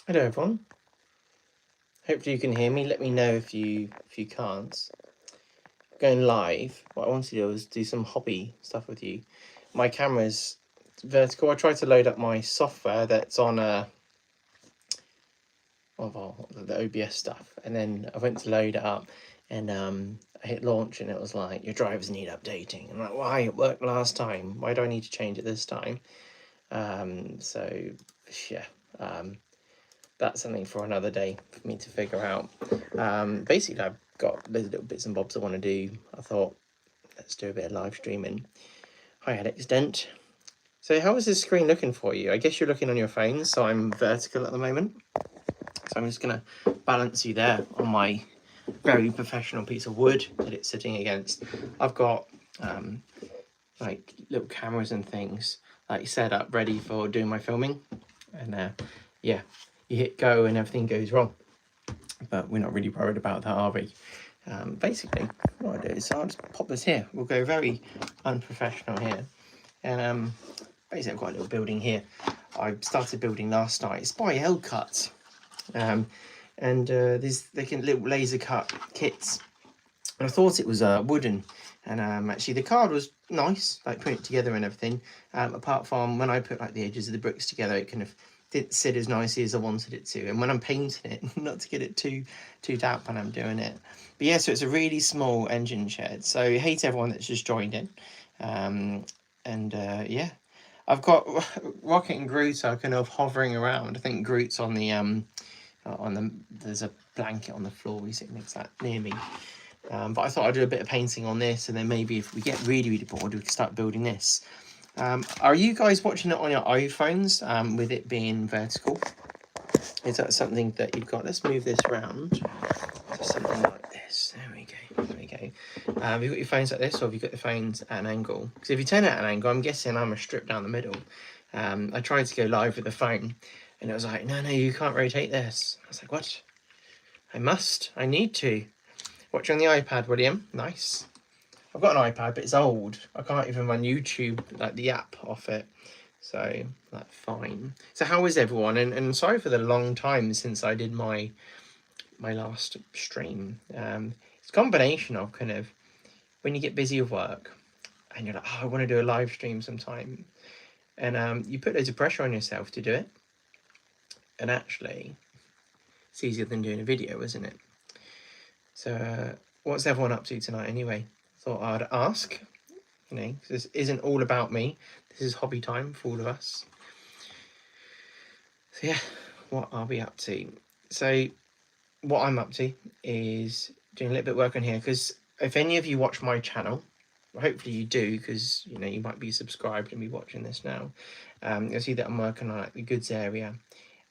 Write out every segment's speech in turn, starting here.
Hello everyone. Hopefully you can hear me. Let me know if you can't. Going live. What I wanted to do was do some hobby stuff with you. My camera's vertical. I tried to load up my software that's on the OBS stuff, and then I went to load it up, and I hit launch, and it was like, your drivers need updating. I'm like, why? It worked last time. Why do I need to change it this time? So yeah. That's something for another day for me to figure out. Basically, I've got those little bits and bobs I want to do. I thought, let's do a bit of live streaming. Hi, Alex Dent. So how is this screen looking for you? I guess you're looking on your phone, so I'm vertical at the moment. So I'm just going to balance you there on my very professional piece of wood that it's sitting against. I've got like little cameras and things like set up ready for doing my filming. And yeah, you hit go and everything goes wrong. But we're not really worried about that, are we? Basically, what I'll do is I'll just pop this here. We'll go very unprofessional here. And basically, I've got a little building here. I started building last night. It's by L-Cut. And these little laser cut kits. And I thought it was wooden. And actually, the card was nice, like putting it together and everything. Apart from when I put like the edges of the bricks together, it kind of didn't sit as nicely as I wanted it to. And when I'm painting it, not to get it too damp when I'm doing it. But yeah, so it's a really small engine shed. So I hate everyone that's just joined in. Yeah, I've got Rocket and Groot are kind of hovering around. I think Groot's on the there's a blanket on the floor. He's sitting near me. But I thought I'd do a bit of painting on this, and then maybe if we get really bored, we can start building this. Are you guys watching it on your iPhones with it being vertical? Is that something that you've got? Let's move this around to something like this. There we go. Have you got your phones like this, or have you got the phones at an angle? Because if you turn it at an angle, I'm guessing I'm a strip down the middle. I tried to go live with the phone, and it was like, no, you can't rotate this. I was like, what? I need to. Watch on the iPad, William. Nice. I've got an iPad, but it's old. I can't even run YouTube, like the app off it. So that's fine. So how is everyone? And sorry for the long time since I did my last stream. It's a combination of kind of when you get busy with work and you're like, oh, I want to do a live stream sometime. And you put loads of pressure on yourself to do it. And actually, it's easier than doing a video, isn't it? So what's everyone up to tonight anyway? Thought I'd ask, this isn't all about me. This is hobby time for all of us. So yeah, what are we up to? So what I'm up to is doing a little bit of work on here, because if any of you watch my channel, hopefully you do, because you might be subscribed and be watching this now. You'll see that I'm working on like the goods area.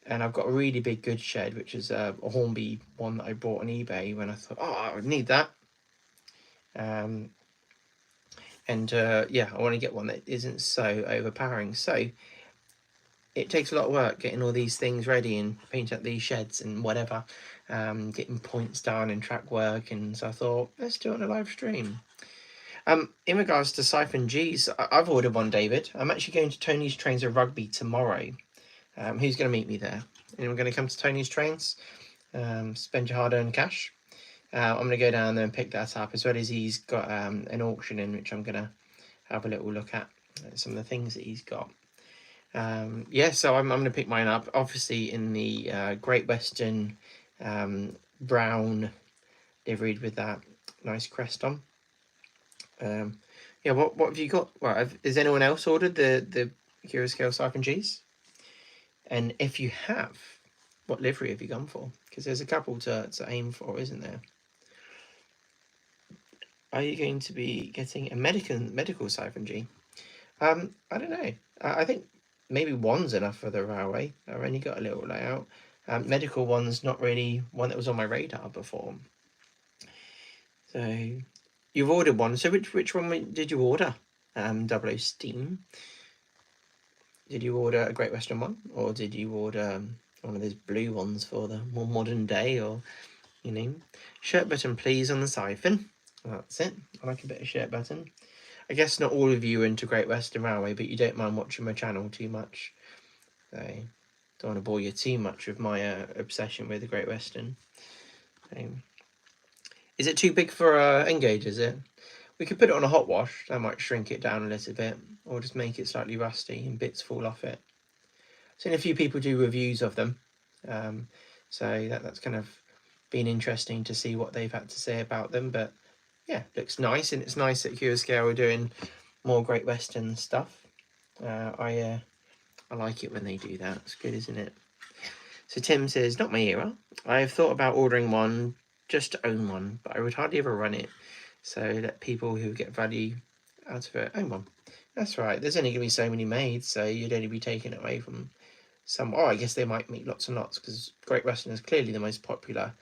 And I've got a really big goods shed, which is a Hornby one that I bought on eBay when I thought, oh, I would need that. Yeah, I want to get one that isn't so overpowering. So it takes a lot of work getting all these things ready and painting up these sheds and whatever, getting points down and track work. And so I thought, let's do it on a live stream. In regards to Siphon G's, I've ordered one, David. I'm actually going to Tony's Trains of Rugby tomorrow. Who's going to meet me there? And we're going to come to Tony's Trains, spend your hard-earned cash. I'm going to go down there and pick that up, as well as he's got an auction in, which I'm going to have a little look at some of the things that he's got. So I'm going to pick mine up, obviously in the Great Western brown liveried with that nice crest on. What have you got? Well, has anyone else ordered the Hero Scale Siphon G's? And if you have, what livery have you gone for? Because there's a couple to aim for, isn't there? Are you going to be getting a medical Siphon G? I don't know. I think maybe one's enough for the railway. I've only got a little layout. Medical one's not really one that was on my radar before. So you've ordered one. So which one did you order? 00 Steam. Did you order a Great Western one, or did you order one of those blue ones for the more modern day, or shirt button please on the siphon? That's it. I like a bit of shirt button. I guess not all of you are into Great Western Railway, but you don't mind watching my channel too much. So don't want to bore you too much with my obsession with the Great Western. Is it too big for Engage, is it? We could put it on a hot wash, that might shrink it down a little bit, or just make it slightly rusty and bits fall off it. I've seen a few people do reviews of them, so that's kind of been interesting to see what they've had to say about them. But yeah, looks nice, and it's nice that QScale are doing more Great Western stuff. I like it when they do that. It's good, isn't it? So Tim says, not my era. I have thought about ordering one just to own one, but I would hardly ever run it. So let people who get value out of it own one. That's right. There's only going to be so many made, so you'd only be taking it away from some. Oh, I guess they might make lots and lots, because Great Western is clearly the most popular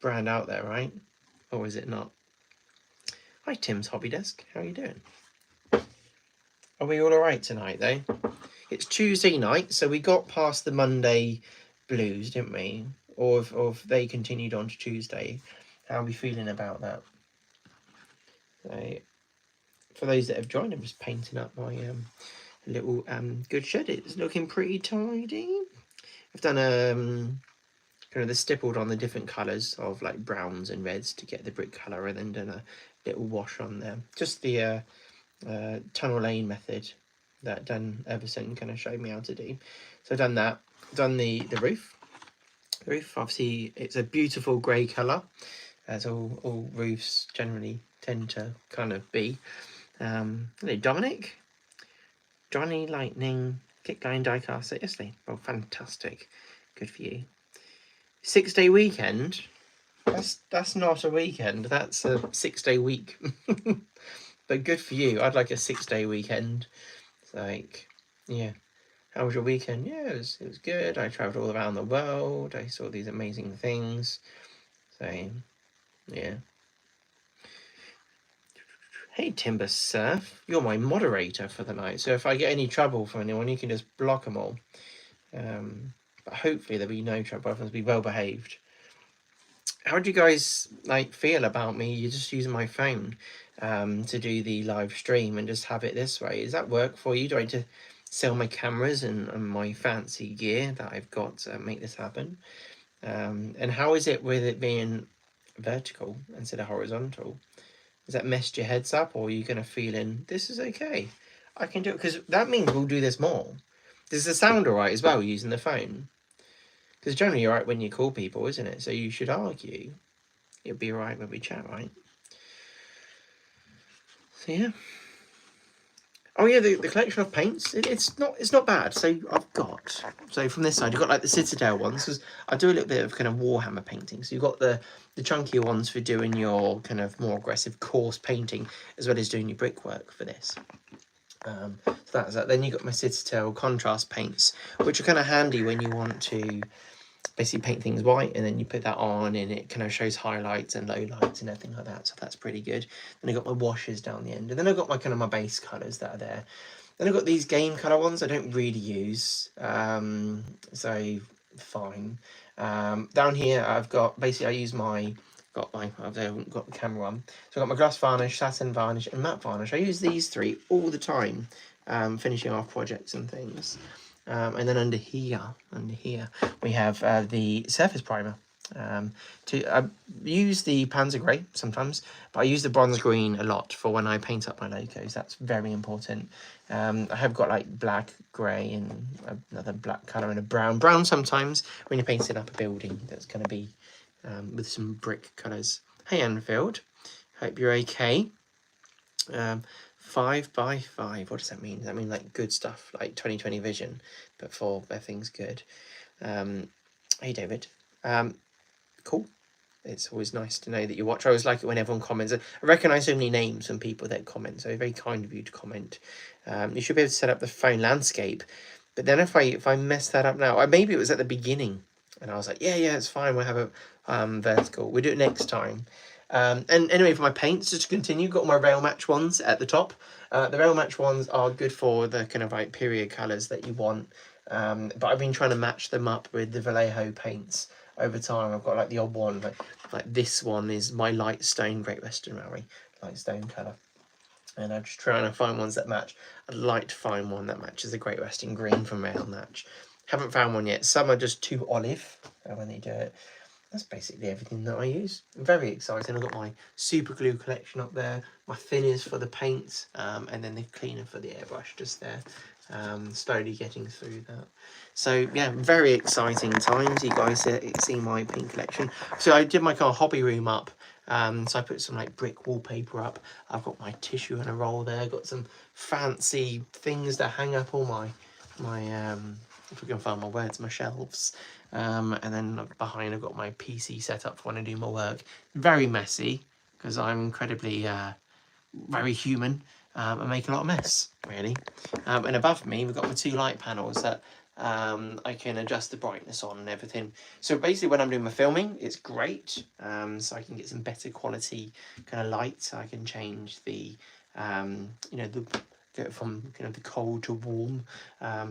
brand out there, right? Or is it not? Hi, Tim's Hobby Desk. How are you doing? Are we all right tonight, though? It's Tuesday night, so we got past the Monday blues, didn't we? Or if they continued on to Tuesday. How are we feeling about that? So, for those that have joined, I'm just painting up my little good shed. It's looking pretty tidy. I've done kind of the stippled on the different colours of like browns and reds to get the brick colour, and then done a little wash on there. Just the tunnel lane method that Dan Everson kind of showed me how to do. So I've done that. Done the roof. The roof, obviously, it's a beautiful grey colour, as all roofs generally tend to kind of be. Hello, Dominic. Johnny Lightning, Kick Line Diecast yesterday. Well, fantastic. Good for you. 6-day weekend. That's not a weekend. That's a 6-day week. But good for you. I'd like a 6-day weekend. It's like, yeah. How was your weekend? Yeah, it was good. I travelled all around the world. I saw these amazing things. So, yeah. Hey, Timber Surf. You're my moderator for the night. So if I get any trouble from anyone, you can just block them all. But hopefully there'll be no trouble. Everyone's be well behaved. How do you guys feel about me? You're just using my phone to do the live stream and just have it this way. Does that work for you? Do I need to sell my cameras and my fancy gear that I've got to make this happen? And how is it with it being vertical instead of horizontal? Has that messed your heads up, or are you going to feel in, this is okay, I can do it? Because that means we'll do this more. Does the sound all right as well using the phone? Because generally you're right when you call people, isn't it? So you should argue. It'll be all right when we chat, right? So yeah. Oh yeah, the collection of paints, it's not bad. So I've got, so from this side, you've got like the Citadel ones, because I do a little bit of kind of Warhammer painting. So you've got the chunkier ones for doing your kind of more aggressive coarse painting, as well as doing your brickwork for this. So that's that. Then you've got my Citadel contrast paints, which are kind of handy when you want to basically paint things white, and then you put that on and it kind of shows highlights and lowlights and everything like that. So that's pretty good. Then I've got my washes down the end, and then I've got my kind of my base colours that are there. Then I've got these game colour ones I don't really use, so fine. Down here I've got, basically I use my, I've got the camera on. So I've got my gloss varnish, satin varnish and matte varnish. I use these three all the time, finishing off projects and things. And then under here, we have the surface primer. I use the Panzer Grey sometimes, but I use the bronze green a lot for when I paint up my logos. That's very important. I have got like black, grey, and another black colour and a brown. Brown sometimes when you're painting up a building that's going to be with some brick colours. Hey Anfield, hope you're okay. 5 by 5, what does that mean? Does that mean like good stuff, like 20/20 vision, but for everything's good? Hey David. Cool. It's always nice to know that you watch. I always like it when everyone comments. I recognise so many names from people that comment, so very kind of you to comment. You should be able to set up the phone landscape, but then if I mess that up now, maybe it was at the beginning, and I was like, yeah, it's fine, we'll have a vertical. We'll do it next time. And anyway, for my paints, just to continue, got all my rail match ones at the top. The rail match ones are good for the kind of like period colours that you want, but I've been trying to match them up with the Vallejo paints over time. I've got like the odd one, like this one is my light stone Great Western Railway, light stone colour. And I'm just trying to find ones that match. I'd like to find one that matches the Great Western Green from Rail Match. Haven't found one yet. Some are just too olive when they do it. That's basically everything that I use. Very exciting. I've got my super glue collection up there, my thinners for the paints, and then the cleaner for the airbrush just there. Slowly getting through that. So yeah, very exciting times. You guys see my paint collection. So I did my kind of hobby room up. So I put some like brick wallpaper up. I've got my tissue in a roll there. Got some fancy things that hang up all my if we can find my words, my shelves. And then behind I've got my PC set up for when I do my work. Very messy because I'm incredibly very human and make a lot of mess, really. And above me we've got my 2 light panels that I can adjust the brightness on and everything. So basically when I'm doing my filming, it's great. So I can get some better quality kind of light. I can change the, you know, go from kind of the cold to warm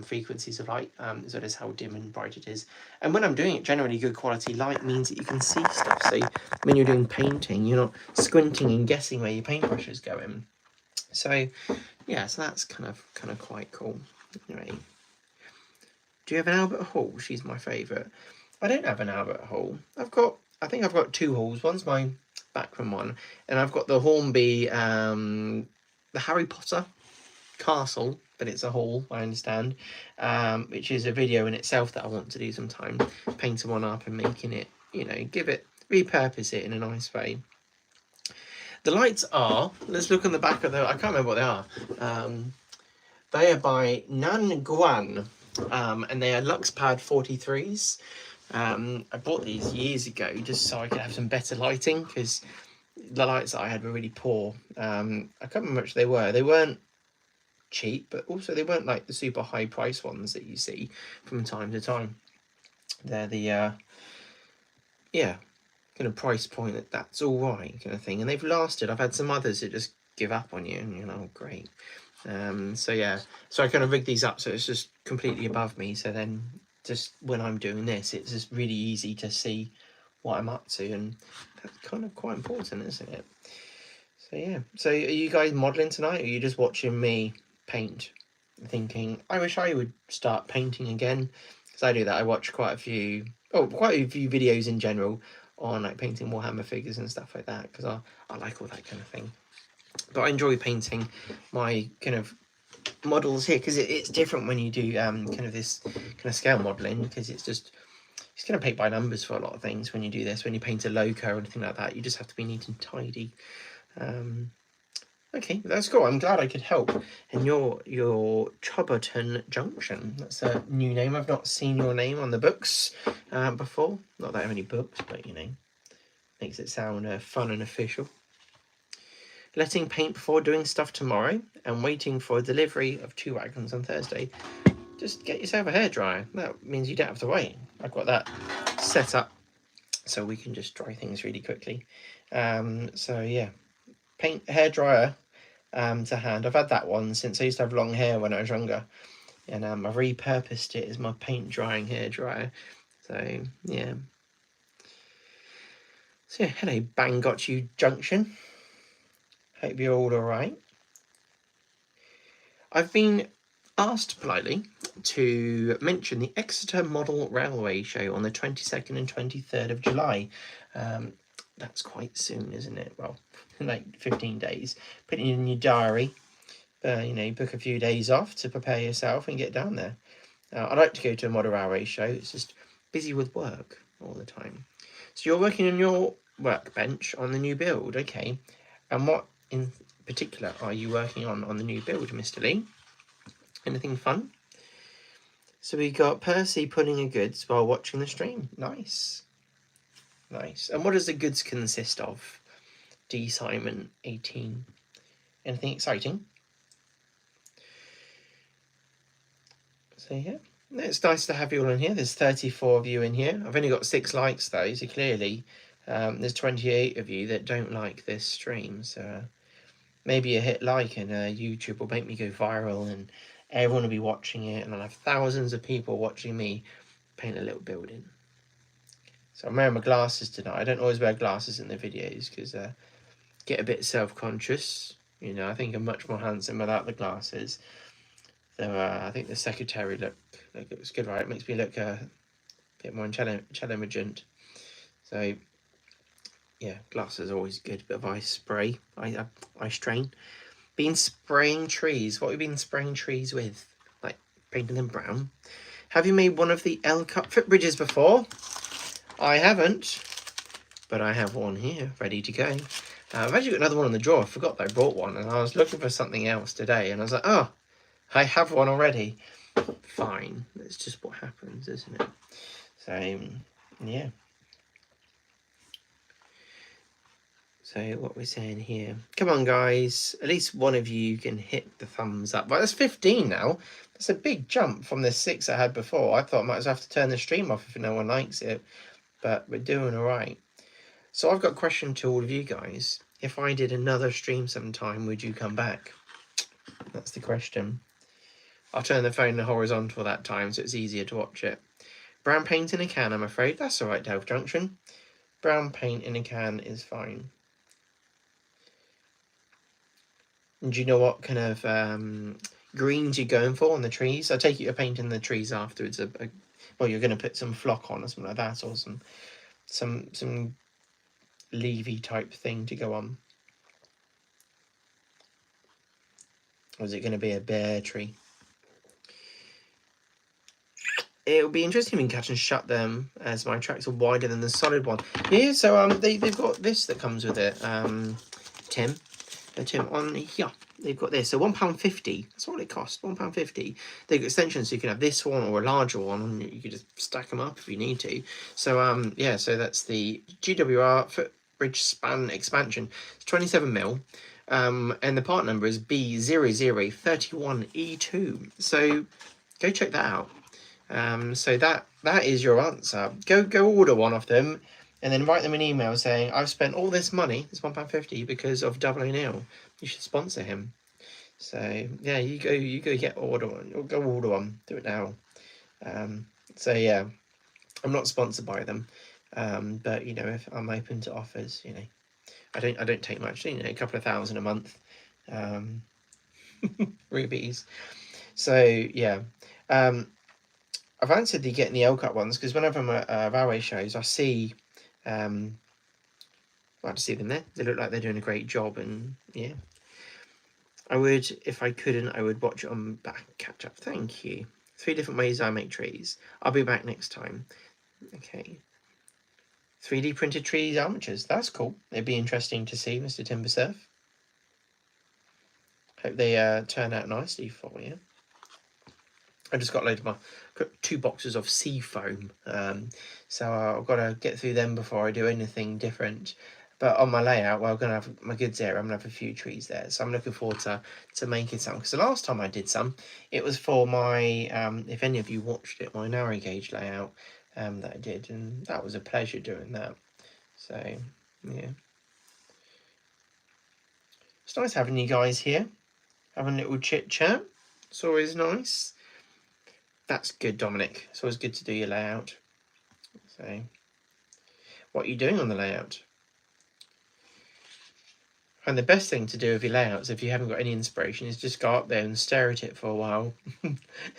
frequencies of light, as well as how dim and bright it is. And when I'm doing it, generally good quality light means that you can see stuff. So when you're doing painting, you're not squinting and guessing where your paintbrush is going. So yeah, so that's kind of quite cool. Anyway, do you have an Albert Hall? She's my favourite. I don't have an Albert Hall. I think I've got 2 halls. One's my backroom one, and I've got the Hornby, the Harry Potter castle, but it's a hall, I understand, which is a video in itself that I want to do sometime, painting one up and making it, you know, repurpose it in a nice way. The lights are, let's look on the back of I can't remember what they are. They are by Nan Guan, and they are Luxpad 43s. I bought these years ago just so I could have some better lighting, because the lights that I had were really poor. I can't remember how much they were. They weren't cheap, but also they weren't like the super high price ones that you see from time to time. They're the kind of price point that's all right kind of thing, and they've lasted. I've had some others that just give up on you, and you know, great. So yeah, so I kind of rigged these up so it's just completely above me, so then just when I'm doing this, it's just really easy to see what I'm up to, and that's kind of quite important, isn't it? So yeah, so are you guys modelling tonight, or are you just watching me paint, thinking, I wish I would start painting again? Because I do that. I watch quite a few videos in general on like painting Warhammer figures and stuff like that, because I like all that kind of thing. But I enjoy painting my kind of models here, because it's different when you do kind of this kind of scale modelling, because it's going to paint by numbers for a lot of things when you do this. When you paint a loco or anything like that, you just have to be neat and tidy. Okay, that's cool. I'm glad I could help. And your Chobberton Junction. That's a new name. I've not seen your name on the books before. Not that I have any books, but you know, makes it sound fun and official. Letting paint before doing stuff tomorrow, and waiting for a delivery of 2 wagons on Thursday. Just get yourself a hairdryer. That means you don't have to wait. I've got that set up so we can just dry things really quickly. So yeah, paint hairdryer to hand. I've had that one since I used to have long hair when I was younger, and I've repurposed it as my paint drying hairdryer. So yeah. So yeah, hello Bang Got You Junction. Hope you're all alright. I've been asked politely to mention the Exeter Model Railway Show on the 22nd and 23rd of July. That's quite soon, isn't it? Well, like 15 days. Put it in your diary. You know, book a few days off to prepare yourself and get down there. I'd like to go to a model railway show. It's just busy with work all the time. So you're working on your workbench on the new build, okay? And what in particular are you working on the new build, Mr. Lee? Anything fun? So we got Percy pulling a goods while watching the stream. Nice. Nice. And what does the goods consist of? D. Simon 18. Anything exciting? So yeah, it's nice to have you all in here. There's 34 of you in here. I've only got 6 likes though, so clearly there's 28 of you that don't like this stream. So maybe a hit like and YouTube will make me go viral and everyone will be watching it, and I'll have thousands of people watching me paint a little building. So I'm wearing my glasses tonight. I don't always wear glasses in the videos because I get a bit self-conscious. You know, I think I'm much more handsome without the glasses. So I think the secretary looks good, right? It makes me look a bit more intelligent. So yeah, glass is always good. Bit of ice spray, ice train. Been spraying trees. What have you been spraying trees with? Like painting them brown. Have you made one of the L-cut footbridges before? I haven't, but I have one here ready to go. I've actually got another one in the drawer. I forgot that I brought one, and I was looking for something else today, and I was like, oh, I have one already. Fine, that's just what happens, isn't it? So, yeah. So what we're saying here, come on guys, at least one of you can hit the thumbs up. But that's 15 now. That's a big jump from the 6 I had before. I thought I might as well have to turn the stream off if no one likes it, but we're doing all right. So I've got a question to all of you guys. If I did another stream sometime, would you come back? That's the question. I'll turn the phone horizontal that time so it's easier to watch it. Brown paint in a can, I'm afraid. That's all right, Delve Junction. Brown paint in a can is fine. And do you know what kind of greens you're going for on the trees? I take it you're painting the trees afterwards. Well, you're going to put some flock on or something like that, or some leafy type thing to go on. Or is it going to be a bare tree? It'll be interesting when Catch and Shut them, as my tracks are wider than the solid one. Yeah, so they've got this that comes with it. Tim, on here. They've got this, so £1.50. That's what it costs, £1.50. They've got extensions, so you can have this one or a larger one, and you can just stack them up if you need to. So yeah, so that's the GWR footbridge span expansion. It's 27mm, and the part number is B0031E2. So go check that out. So that is your answer. Go order one of them, and then write them an email saying, I've spent all this money, it's £1.50, because of Double O'Neill. You should sponsor him. So yeah, you go get order one, or go order one, do it now. So yeah, I'm not sponsored by them, but you know, if I'm open to offers, you know, I don't take much, you know, a couple of thousand a month, rupees. So yeah, I've answered the getting the L-cut ones because whenever I'm at railway shows, I see. I see them there. They look like they're doing a great job, and yeah, I would, if I couldn't, I would watch it on back catch up. Thank you. 3 different ways I make trees. I'll be back next time. Okay. 3D printed trees armatures. That's cool. It'd be interesting to see, Mr. Timbersurf. Hope they turn out nicely for you. I just got got 2 boxes of sea foam, so I've got to get through them before I do anything different. But on my layout, well, I'm going to have my goods area, I'm going to have a few trees there, so I'm looking forward to making some. Because the last time I did some, it was for my, if any of you watched it, my narrow gauge layout that I did, and that was a pleasure doing that. So, yeah. It's nice having you guys here, having a little chit-chat. It's always nice. That's good, Dominic. It's always good to do your layout. So, what are you doing on the layout? And the best thing to do with your layouts, if you haven't got any inspiration, is just go up there and stare at it for a while.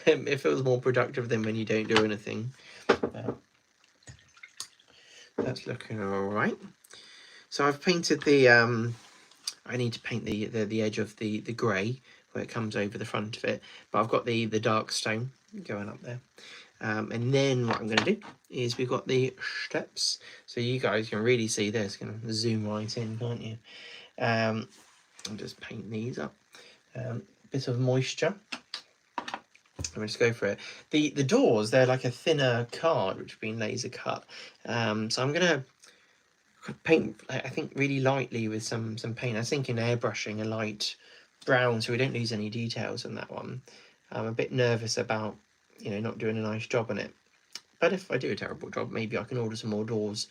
It feels more productive than when you don't do anything. That's looking all right. So I've painted the. I need to paint the edge of the grey where it comes over the front of it, but I've got the dark stone going up there. And then what I'm going to do is we've got the steps, so you guys can really see this. Going to zoom right in, can't you? I'll just paint these up. Bit of moisture. I'll just go for it. The doors, they're like a thinner card which has been laser cut. So I'm going to paint, I think, really lightly with some paint. I was thinking airbrushing a light brown so we don't lose any details on that one. I'm a bit nervous about, you know, not doing a nice job on it. But if I do a terrible job, maybe I can order some more doors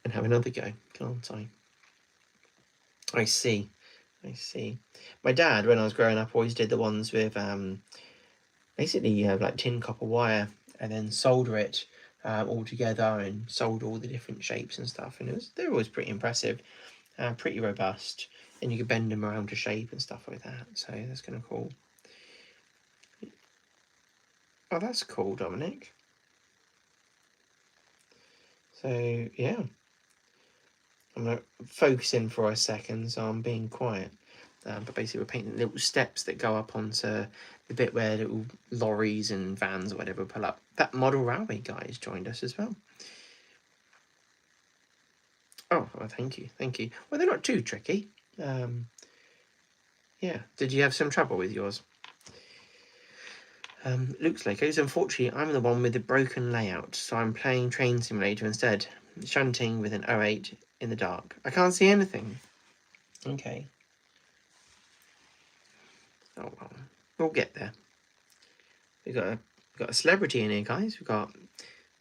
and have another go, can't I? I see. My dad, when I was growing up, always did the ones with basically you have like tin copper wire and then solder it all together and solder all the different shapes and stuff, and they're always pretty impressive, pretty robust, and you could bend them around to shape and stuff like that. So that's kind of cool. Oh, that's cool, Dominic. So, yeah. I'm going to focus in for a second, so I'm being quiet. But basically, we're painting little steps that go up onto the bit where little lorries and vans or whatever pull up. That model railway guy has joined us as well. Oh, well, thank you. Well, they're not too tricky. Yeah. Did you have some trouble with yours? Luke's Lakos. Unfortunately, I'm the one with the broken layout, so I'm playing Train Simulator instead. Shunting with an 08 in the dark. I can't see anything. Okay. Oh well, we'll get there. We've got a celebrity in here, guys. We've got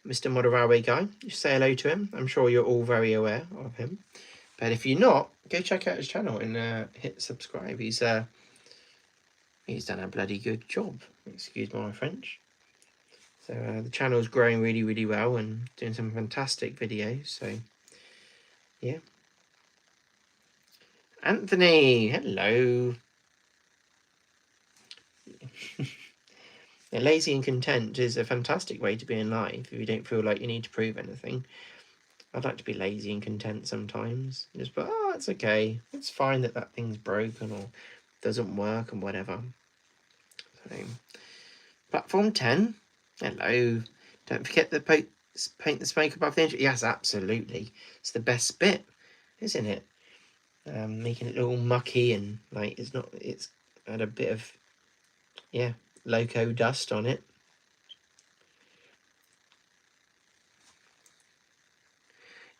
Mr. Model Railway guy. You say hello to him. I'm sure you're all very aware of him. But if you're not, go check out his channel and hit subscribe. He's done a bloody good job. Excuse my French. So the channel's growing really, really well and doing some fantastic videos. So yeah. Anthony, hello. Yeah, lazy and content is a fantastic way to be in life if you don't feel like you need to prove anything. I'd like to be lazy and content sometimes. Just, but oh, it's okay. It's fine that thing's broken or doesn't work and whatever. So, platform 10. Hello. Don't forget to paint the smoke above the engine. Yes, absolutely. It's the best bit, isn't it? Making it all mucky and like it's had a bit of loco dust on it.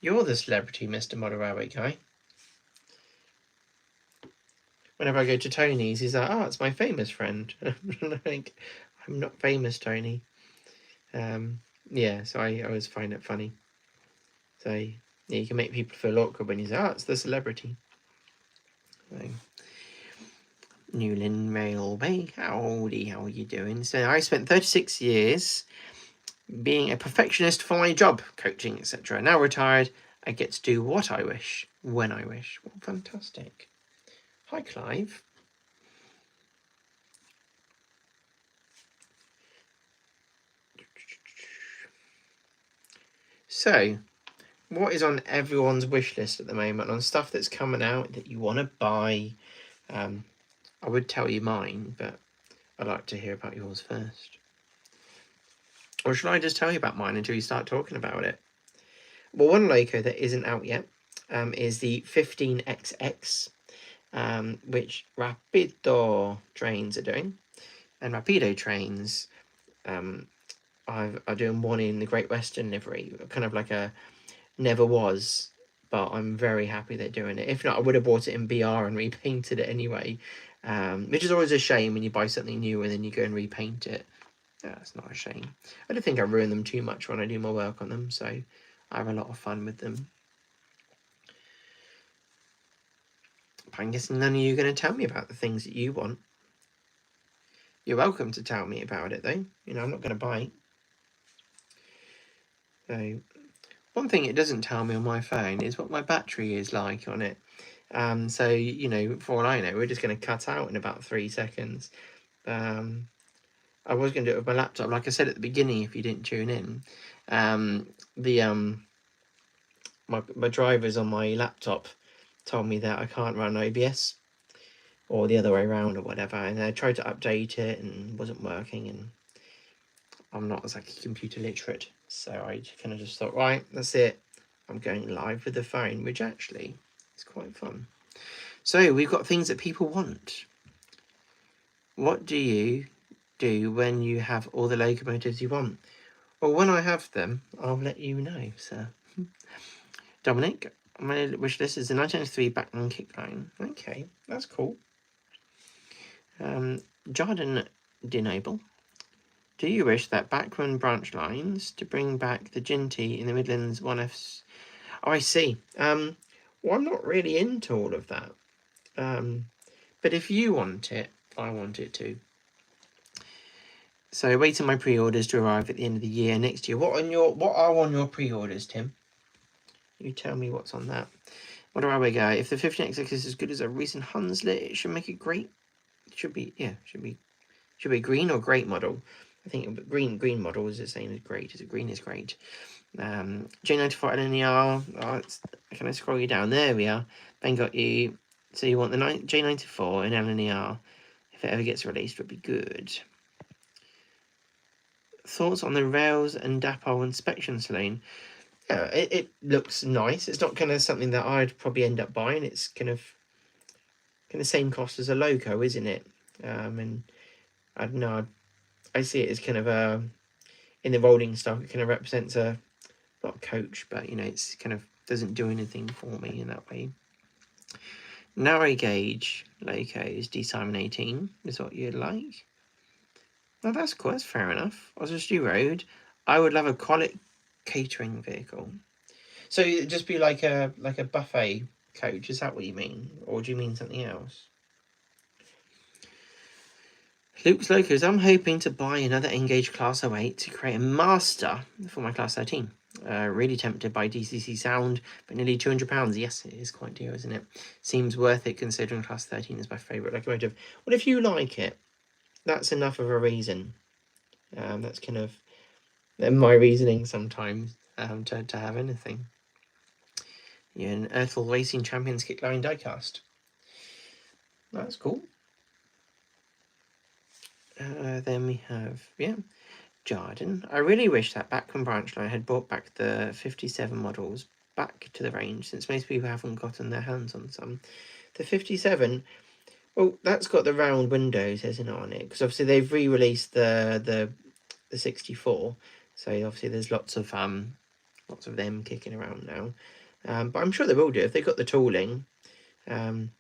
You're the celebrity, Mr. Model Railway guy. Whenever I go to Tony's, he's like, "Oh, it's my famous friend." Like, I'm not famous, Tony. Yeah, so I always find it funny. So yeah, you can make people feel awkward when you say, "Oh, it's the celebrity." So, Newlyn Railway, howdy, how are you doing? So I spent 36 years being a perfectionist for my job, coaching, etc. Now retired, I get to do what I wish, when I wish. Well, fantastic. Hi, Clive. So, what is on everyone's wish list at the moment on stuff that's coming out that you want to buy? I would tell you mine, but I'd like to hear about yours first. Or should I just tell you about mine until you start talking about it? Well, one loco that isn't out yet is the 15XX, which Rapido trains are doing. And Rapido trains are doing one in the Great Western livery, kind of like a never was, but I'm very happy they're doing it. If not, I would have bought it in BR and repainted it anyway, which is always a shame when you buy something new and then you go and repaint it. Yeah, it's not a shame. I don't think I ruin them too much when I do my work on them, so I have a lot of fun with them. But I'm guessing none of you are going to tell me about the things that you want. You're welcome to tell me about it, though. You know, I'm not going to bite. So, one thing it doesn't tell me on my phone is what my battery is like on it. So, you know, for all I know, we're just going to cut out in about 3 seconds. I was going to do it with my laptop. Like I said at the beginning, if you didn't tune in, my drivers on my laptop told me that I can't run OBS or the other way around or whatever. And I tried to update it and wasn't working. And I'm not exactly computer literate. So I kind of just thought, right, that's it. I'm going live with the phone, which actually is quite fun. So we've got things that people want. What do you do when you have all the locomotives you want? Well, when I have them, I'll let you know, sir. Dominic, my wish list is the 1993 Bachmann Kickline. Okay, that's cool. Jardin Denable. Do you wish that Bachmann branch lines to bring back the Ginty in the Midlands 1Fs? Oh, I see. Well, I'm not really into all of that. But if you want it, I want it too. So waiting my pre-orders to arrive at the end of the year next year. What are on your pre-orders, Tim? You tell me what's on that. What do I go? If the 15XX is as good as a recent Hunslet, it should make it great. It should be green or great model. I think green model is the same as great. Is it green is great? J94 LNER. Oh, can I scroll you down? There we are. Ben got you. So you want the J94 in LNER. If it ever gets released, would be good. Thoughts on the rails and dapole inspection saloon? Yeah, it looks nice. It's not kind of something that I'd probably end up buying. It's kind of same cost as a loco, isn't it? And I don't know. I see it as kind of in the rolling stock. It kind of represents not a coach, but it's kind of doesn't do anything for me in that way. Narrow gauge locos D18 is what you'd like. Well, that's cool. That's fair enough. Oswestry Road. I would love a Quality catering vehicle. So it'd just be like a buffet coach. Is that what you mean, or do you mean something else? Luke's Locos. I'm hoping to buy another Engage Class 08 to create a master for my Class 13. Really tempted by DCC Sound, but nearly £200. Yes, it is quite dear, isn't it? Seems worth it considering Class 13 is my favourite locomotive. Well, if you like it, that's enough of a reason. That's kind of my reasoning sometimes to have anything. Yeah, an Ertl Racing Champions Kickline diecast. That's cool. Then we have, Jardin. I really wish that Bachmann branch line had brought back the 57 models back to the range, since most people haven't gotten their hands on some. The 57, well, that's got the round windows, isn't it, on it? Because obviously they've re-released the 64, so obviously there's lots of them kicking around now. But I'm sure they will do if they got the tooling. And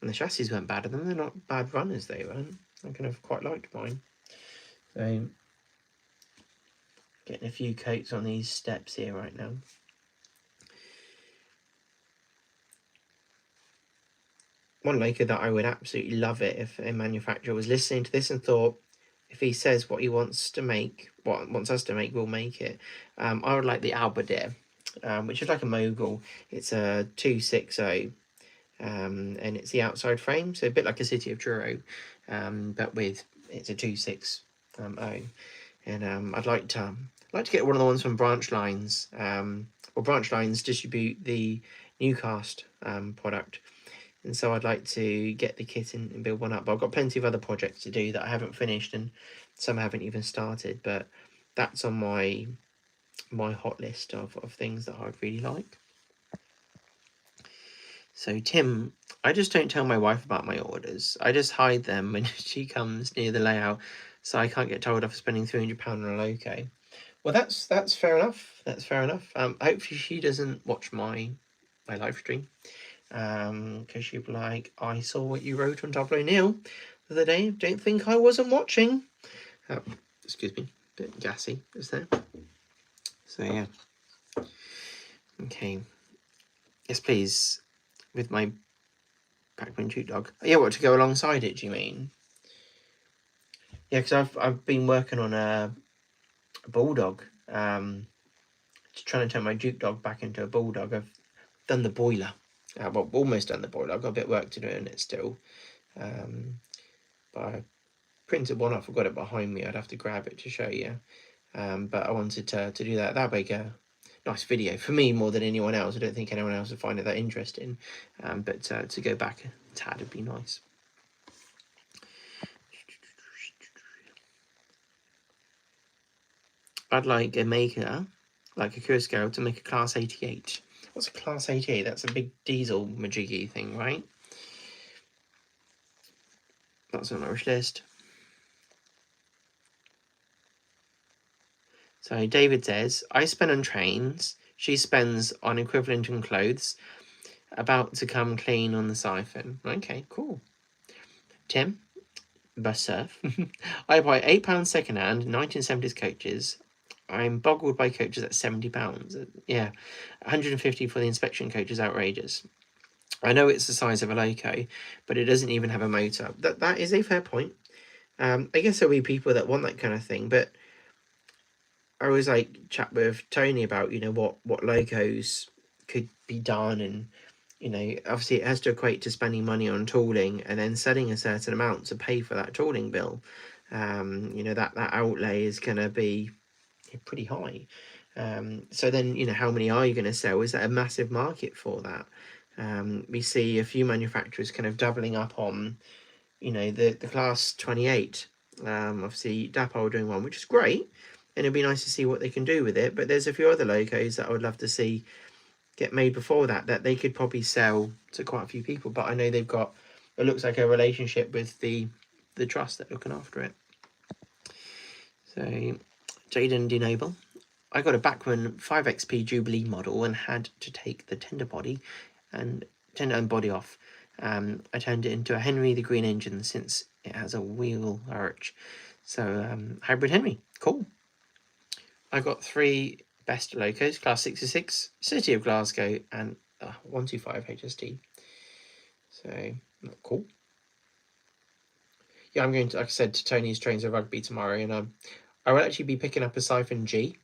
the chassis weren't bad of them. They're not bad runners, they weren't. I kind of quite liked mine. So, getting a few coats on these steps here right now. One Laker that I would absolutely love it if a manufacturer was listening to this and thought, if he says what he wants to make, what wants us to make, we'll make it. I would like the Albadere, which is like a mogul. It's a 260. And it's the outside frame, so a bit like a City of Truro, but it's a 260. And I'd like to get one of the ones from Branch Lines. Branch Lines distribute the Newcast product, and so I'd like to get the kit and build one up. But I've got plenty of other projects to do that I haven't finished, and some haven't even started. But that's on my hot list of things that I'd really like. So Tim, I just don't tell my wife about my orders. I just hide them when she comes near the layout, so I can't get told off for spending £300 on a loco. Well, that's fair enough. That's fair enough. Hopefully she doesn't watch my live stream, because she'll be like, I saw what you wrote on Double O'Neill the other day. Don't think I wasn't watching. Oh, excuse me, a bit gassy is there. So yeah. Okay. Yes, please. With my Pac-Man Duke Dog. Yeah, what, to go alongside it, do you mean? Yeah, because I've been working on a Bulldog. Trying to turn my Duke Dog back into a Bulldog. I've done the boiler. Well, almost done the boiler. I've got a bit of work to do in it still. But I printed one off. I've got it behind me. I'd have to grab it to show you. But I wanted to do that. That'd make a nice video for me more than anyone else. I don't think anyone else would find it that interesting. But to go back a tad would be nice. I'd like a maker, like a Kurosawa, to make a Class 88. What's a Class 88? That's a big diesel majiggy thing, right? That's on my wish list. So David says, I spend on trains. She spends on equivalent in clothes. About to come clean on the siphon. Okay, cool. Tim, bus surf. I buy £8 second-hand 1970s coaches. I'm boggled by coaches at £70. Yeah, 150 for the inspection coach is outrageous. I know it's the size of a loco, but it doesn't even have a motor. That is a fair point. I guess there'll be people that want that kind of thing, but I always like chat with Tony about what locos could be done, and obviously it has to equate to spending money on tooling and then selling a certain amount to pay for that tooling bill. you know, that outlay is going to be pretty high. So then, you know, how many are you going to sell? Is that a massive market for that? We see a few manufacturers kind of doubling up on, you know, the class 28. Obviously Dapol doing one, which is great, and it'd be nice to see what they can do with it. But there's a few other logos that I would love to see get made before that they could probably sell to quite a few people. But I know they've got, it looks like, a relationship with the trust that are looking after it. So Jaden Denable, I got a Bachmann 5XP Jubilee model and had to take the tender and body off. I turned it into a Henry the Green Engine since it has a wheel arch. So hybrid Henry, cool. I got 3 best locos, class 66, City of Glasgow, and 125 HST. So cool. Yeah, I'm going to, like I said, to Tony's Trains of Rugby tomorrow, and I will actually be picking up a Siphon G.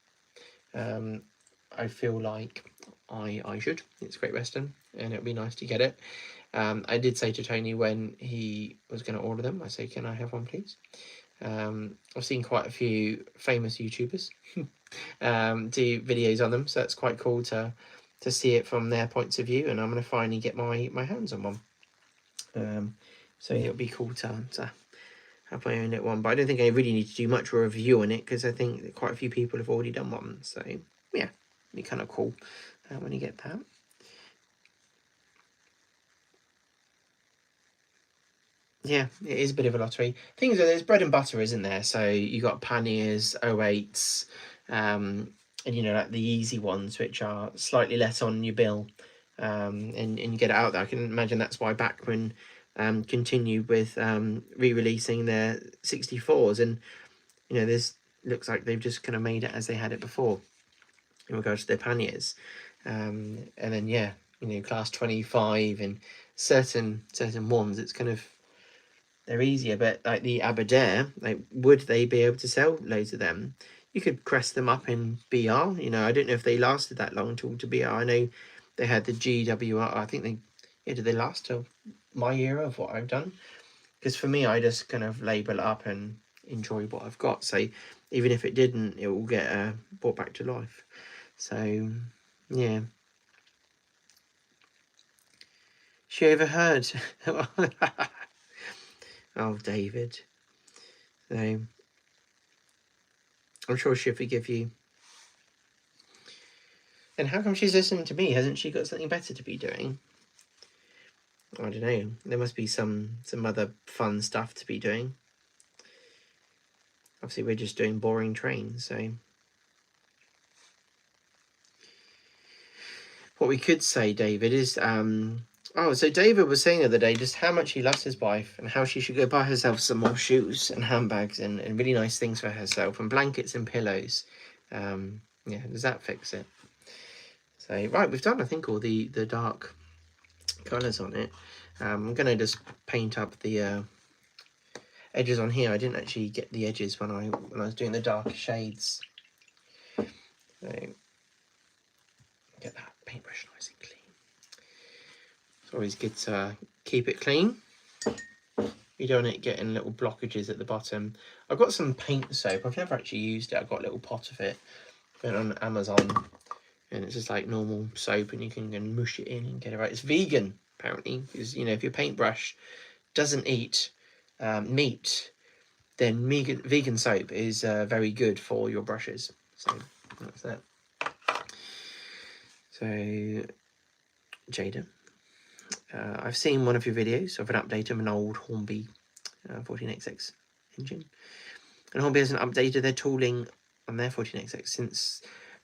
I feel like I should. It's Great Western, and it'd be nice to get it. I did say to Tony when he was going to order them, I say, can I have one, please? I've seen quite a few famous YouTubers do videos on them, so it's quite cool to see it from their points of view, and I'm going to finally get my hands on one. So it'll be cool to have my own little one, but I don't think I really need to do much of a review on it because I think that quite a few people have already done one. So yeah, it'll be kind of cool when you get that. Yeah, it is a bit of a lottery. Things are, there's bread and butter, isn't there? So you got panniers, 08s, and you know, like the easy ones, which are slightly less on your bill, and you get it out there. I can imagine that's why Bachmann continued with re-releasing their 64s, and you know, this looks like they've just kind of made it as they had it before in regards to their panniers, and then yeah, you know, class 25 and certain ones, it's kind of, they're easier, but like the Aberdare, like, would they be able to sell loads of them? You could crest them up in BR. You know, I don't know if they lasted that long to BR. I know they had the GWR. I think they, yeah, did they last till my era of what I've done? Because for me, I just kind of label it up and enjoy what I've got. So even if it didn't, it will get brought back to life. So yeah. She overheard. Oh, David. So I'm sure she'll forgive you. And how come she's listening to me? Hasn't she got something better to be doing? I don't know. There must be some other fun stuff to be doing. Obviously, we're just doing boring trains, so... What we could say, David, is... Oh, so David was saying the other day just how much he loves his wife and how she should go buy herself some more shoes and handbags and really nice things for herself and blankets and pillows. Yeah, does that fix it? So, right, we've done, I think, all the dark colours on it. I'm going to just paint up the edges on here. I didn't actually get the edges when I was doing the darker shades. So, get that paintbrush nice and clean. It's always good to keep it clean. You don't want it getting little blockages at the bottom. I've got some paint soap. I've never actually used it. I've got a little pot of it. Went on Amazon, and it's just like normal soap, and you can mush it in and get it right. It's vegan, apparently, because, you know, if your paintbrush doesn't eat meat, then vegan soap is very good for your brushes. So that's that. So, Jada, I've seen one of your videos of an update of an old Hornby 14XX engine. And Hornby hasn't updated their tooling on their 14XX since,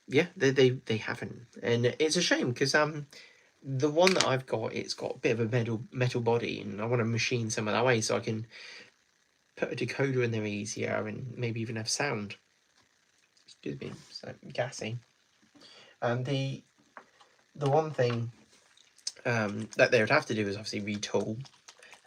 yeah, they haven't. And it's a shame because the one that I've got, it's got a bit of a metal body, and I want to machine some of that way so I can put a decoder in there easier and maybe even have sound. Excuse me, it's like gassy. And the one thing that they would have to do is obviously retool.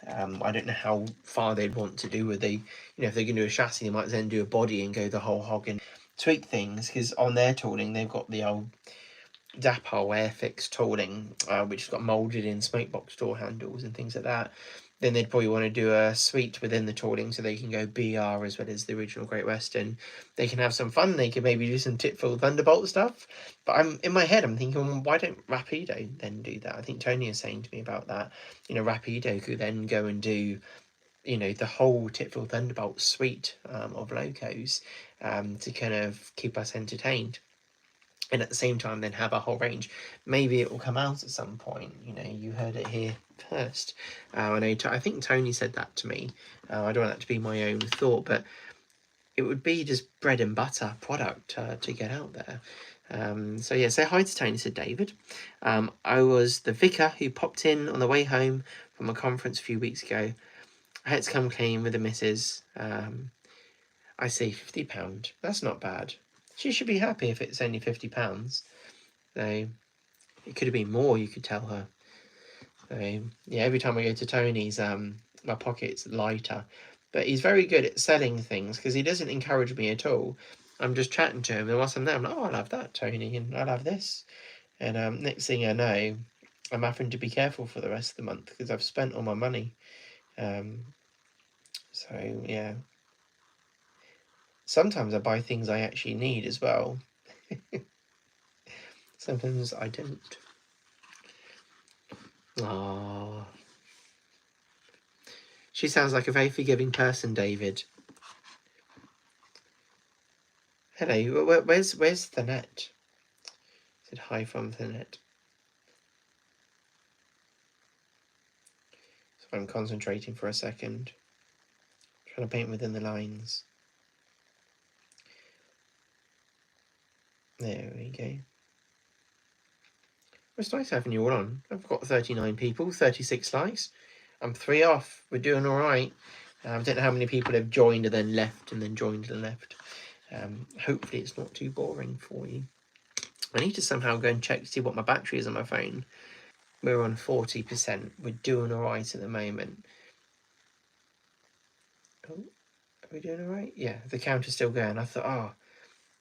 I don't know how far they'd want to do with the, you know, if they're going to do a chassis, they might then do a body and go the whole hog and tweak things, because on their tooling they've got the old Dapol Airfix tooling, which has got moulded in smokebox door handles and things like that. then they'd probably want to do a suite within the tooling so they can go BR as well as the original Great Western. They can have some fun. They can maybe do some Titful Thunderbolt stuff. But I'm in my head, I'm thinking, well, why don't Rapido then do that? I think Tony is saying to me about that. Rapido could then go and do, the whole Titful Thunderbolt suite of locos to kind of keep us entertained. And at the same time then have a whole range. Maybe it will come out at some point. You heard it here first. I think Tony said that to me. I don't want that to be my own thought, but it would be just bread and butter product to get out there. So yeah, say hi to Tony, said David. I was the vicar who popped in on the way home from a conference a few weeks ago. I had to come clean with the missus. I say £50. That's not bad. She should be happy if it's only £50. So it could have been more, you could tell her. So yeah, every time I go to Tony's, my pocket's lighter. But he's very good at selling things because he doesn't encourage me at all. I'm just chatting to him, and whilst I'm there, I'm like, oh, I'll have that, Tony, and I'll have this. And next thing I know, I'm having to be careful for the rest of the month because I've spent all my money. So yeah. Sometimes I buy things I actually need as well. Sometimes I don't. Ah, she sounds like a very forgiving person, David. Hello, where's the net? Said hi from the net. So I'm concentrating for a second. Trying to paint within the lines. There we go. It's nice having you all on. I've got 39 people, 36 likes. I'm 3 off. We're doing all right. I don't know how many people have joined and then left and then joined and left. Hopefully it's not too boring for you. I need to somehow go and check to see what my battery is on my phone. We're on 40%. We're doing all right at the moment. Oh, are we doing all right? Yeah, the count is still going. I thought,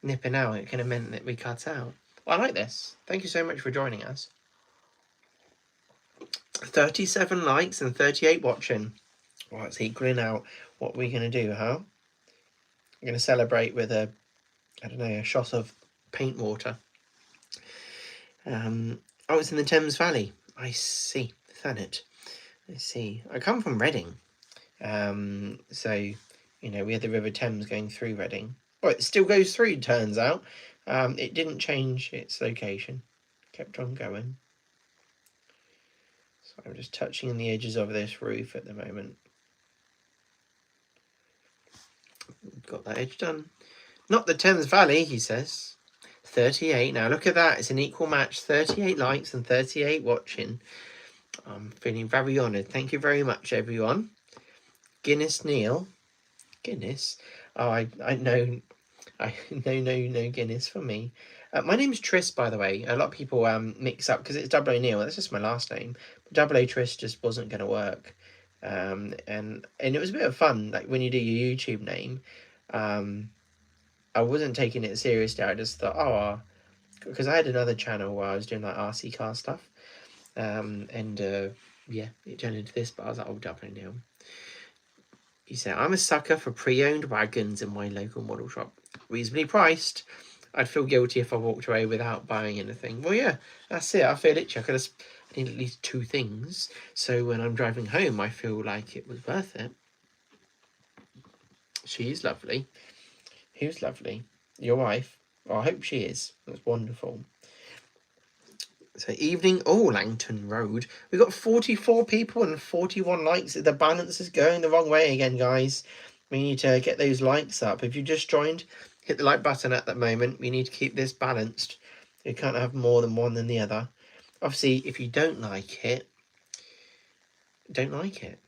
nipping out, it kind of meant that we cut out. Well, I like this. Thank you so much for joining us. 37 likes and 38 watching. Well, it's equaling out. What are we going to do, huh? I'm going to celebrate with a shot of paint water. It's in the Thames Valley. I see. Thanet. I see. I come from Reading. So, we had the River Thames going through Reading. Well, it still goes through, turns out. It didn't change its location. Kept on going. So I'm just touching the edges of this roof at the moment. Got that edge done. Not the Thames Valley, he says. 38. Now look at that. It's an equal match. 38 likes and 38 watching. I'm feeling very honoured. Thank you very much, everyone. Guinness Neil. Guinness? Oh, I know. No Guinness for me. My name's Tris, by the way. A lot of people mix up because it's Double O Neil. That's just my last name. But Double O Tris just wasn't going to work. And it was a bit of fun, like when you do your YouTube name. I wasn't taking it seriously. I just thought, because I had another channel where I was doing like RC car stuff. Yeah, it turned into this, but I was like, Double O Neil. He said, I'm a sucker for pre-owned wagons in my local model shop. Reasonably priced. I'd feel guilty if I walked away without buying anything. Well, yeah, that's it. I feel itchy. I need at least 2 things. So when I'm driving home, I feel like it was worth it. She's lovely. Who's lovely? Your wife? Oh, I hope she is. That's wonderful. So evening, Langton Road. We've got 44 people and 41 likes. The balance is going the wrong way again, guys. We need to get those likes up. If you just joined, hit the like button at that moment. We need to keep this balanced. You can't have more than one than the other. Obviously, if you don't like it, don't like it.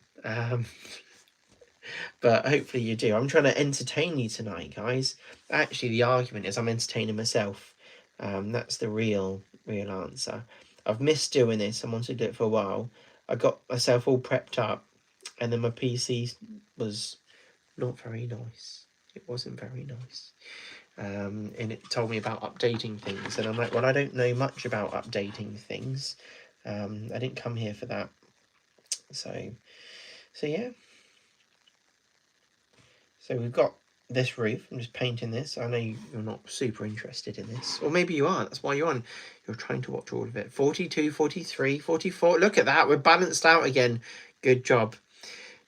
But hopefully you do. I'm trying to entertain you tonight, guys. Actually, the argument is I'm entertaining myself. That's the real answer. I've missed doing this. I wanted to do it for a while. I got myself all prepped up, and then my PC was not very nice. It wasn't very nice. And it told me about updating things, and I'm like, well, I don't know much about updating things. I didn't come here for that. So So yeah. So we've got this roof. I'm just painting this. I know you're not super interested in this. Or maybe you aren't. That's why you're on. You're trying to watch all of it. 42, 43, 44. Look at that. We're balanced out again. Good job.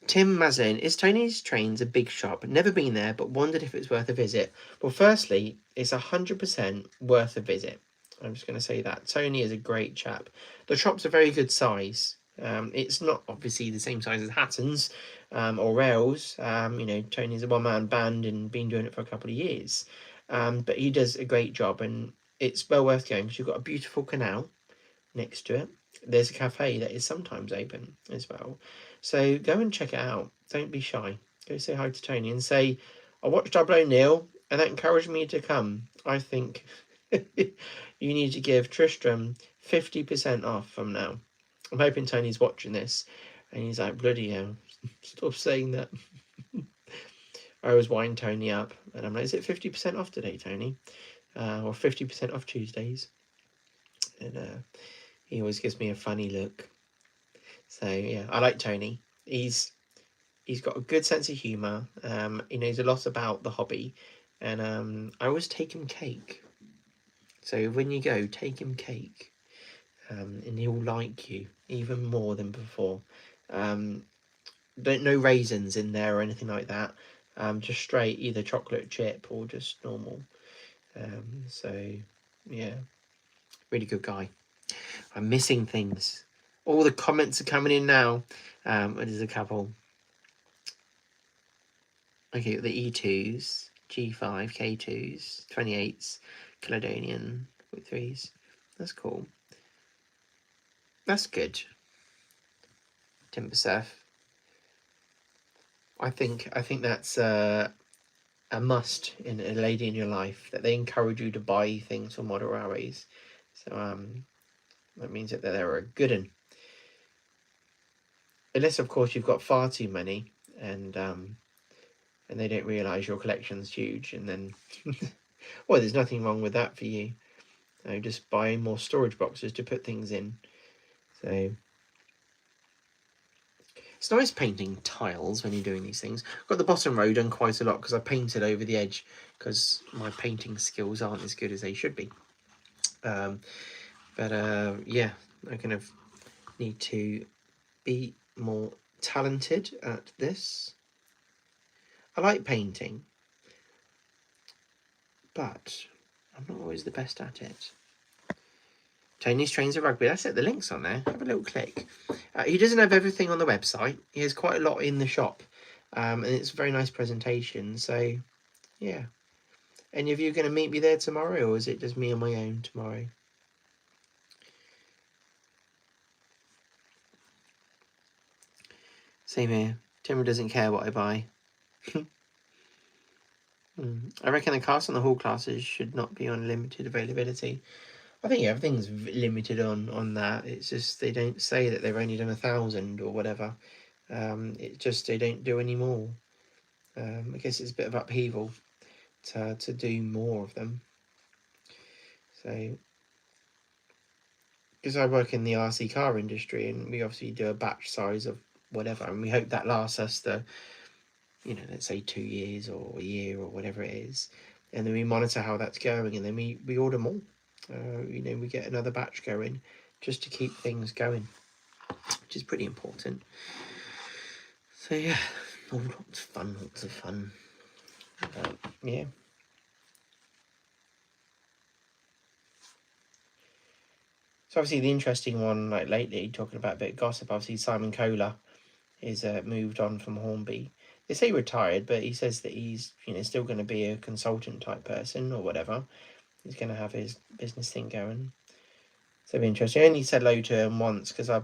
Tim Mazin, is Tony's Trains a big shop? Never been there, but wondered if it's worth a visit. Well, firstly, it's 100% worth a visit. I'm just going to say that. Tony is a great chap. The shop's a very good size. It's not obviously the same size as Hatton's or Rails. Tony's a one-man band and been doing it for a couple of years. But he does a great job, and it's well worth going because you've got a beautiful canal next to it. There's a cafe that is sometimes open as well. So go and check it out. Don't be shy. Go say hi to Tony and say, I watched Double O'Neill and that encouraged me to come. I think you need to give Tristram 50% off from now. I'm hoping Tony's watching this and he's like, bloody hell, stop saying that. I always wind Tony up and I'm like, is it 50% off today, Tony? Or 50% off Tuesdays? And he always gives me a funny look. So yeah, I like Tony. He's got a good sense of humour. He knows a lot about the hobby, and I always take him cake. So when you go, take him cake, and he'll like you even more than before. No raisins in there or anything like that. Just straight either chocolate chip or just normal. So yeah, really good guy. I'm missing things. All the comments are coming in now. There's a couple. Okay, the E2s, G5, K2s, 28s, Caledonian with 3s. That's cool. That's good. Timber Surf. I think that's a must in a lady in your life, that they encourage you to buy things for model railways. So that means that they're a good one. Unless of course you've got far too many and they don't realise your collection's huge, and then well, there's nothing wrong with that for you. Just buy more storage boxes to put things in. So it's nice painting tiles when you're doing these things. I've got the bottom row done quite a lot because I painted over the edge because my painting skills aren't as good as they should be. Yeah, I kind of need to be more talented at this. I like painting, but I'm not always the best at it. Tony's Trains of Rugby. That's it. The link's on there. Have a little click. He doesn't have everything on the website. He has quite a lot in the shop. And it's a very nice presentation. So, yeah. Any of you going to meet me there tomorrow, or is it just me on my own tomorrow? Same here. Timber doesn't care what I buy. I reckon the cast and the hall classes should not be on limited availability. I think everything's limited on that. It's just they don't say that they've only done 1,000 or whatever. It's just they don't do any more. I guess it's a bit of upheaval to do more of them. So, because I work in the RC car industry, and we obviously do a batch size of whatever, and we hope that lasts us the, let's say 2 years or a year or whatever it is, and then we monitor how that's going, and then we order more. We get another batch going just to keep things going, which is pretty important. So yeah, lots of fun. Yeah. So obviously the interesting one, like lately, talking about a bit of gossip, obviously Simon Kohler is moved on from Hornby. They say retired, but he says that he's still going to be a consultant type person or whatever. He's going to have his business thing going. So it'll be interesting. I only said hello to him once because I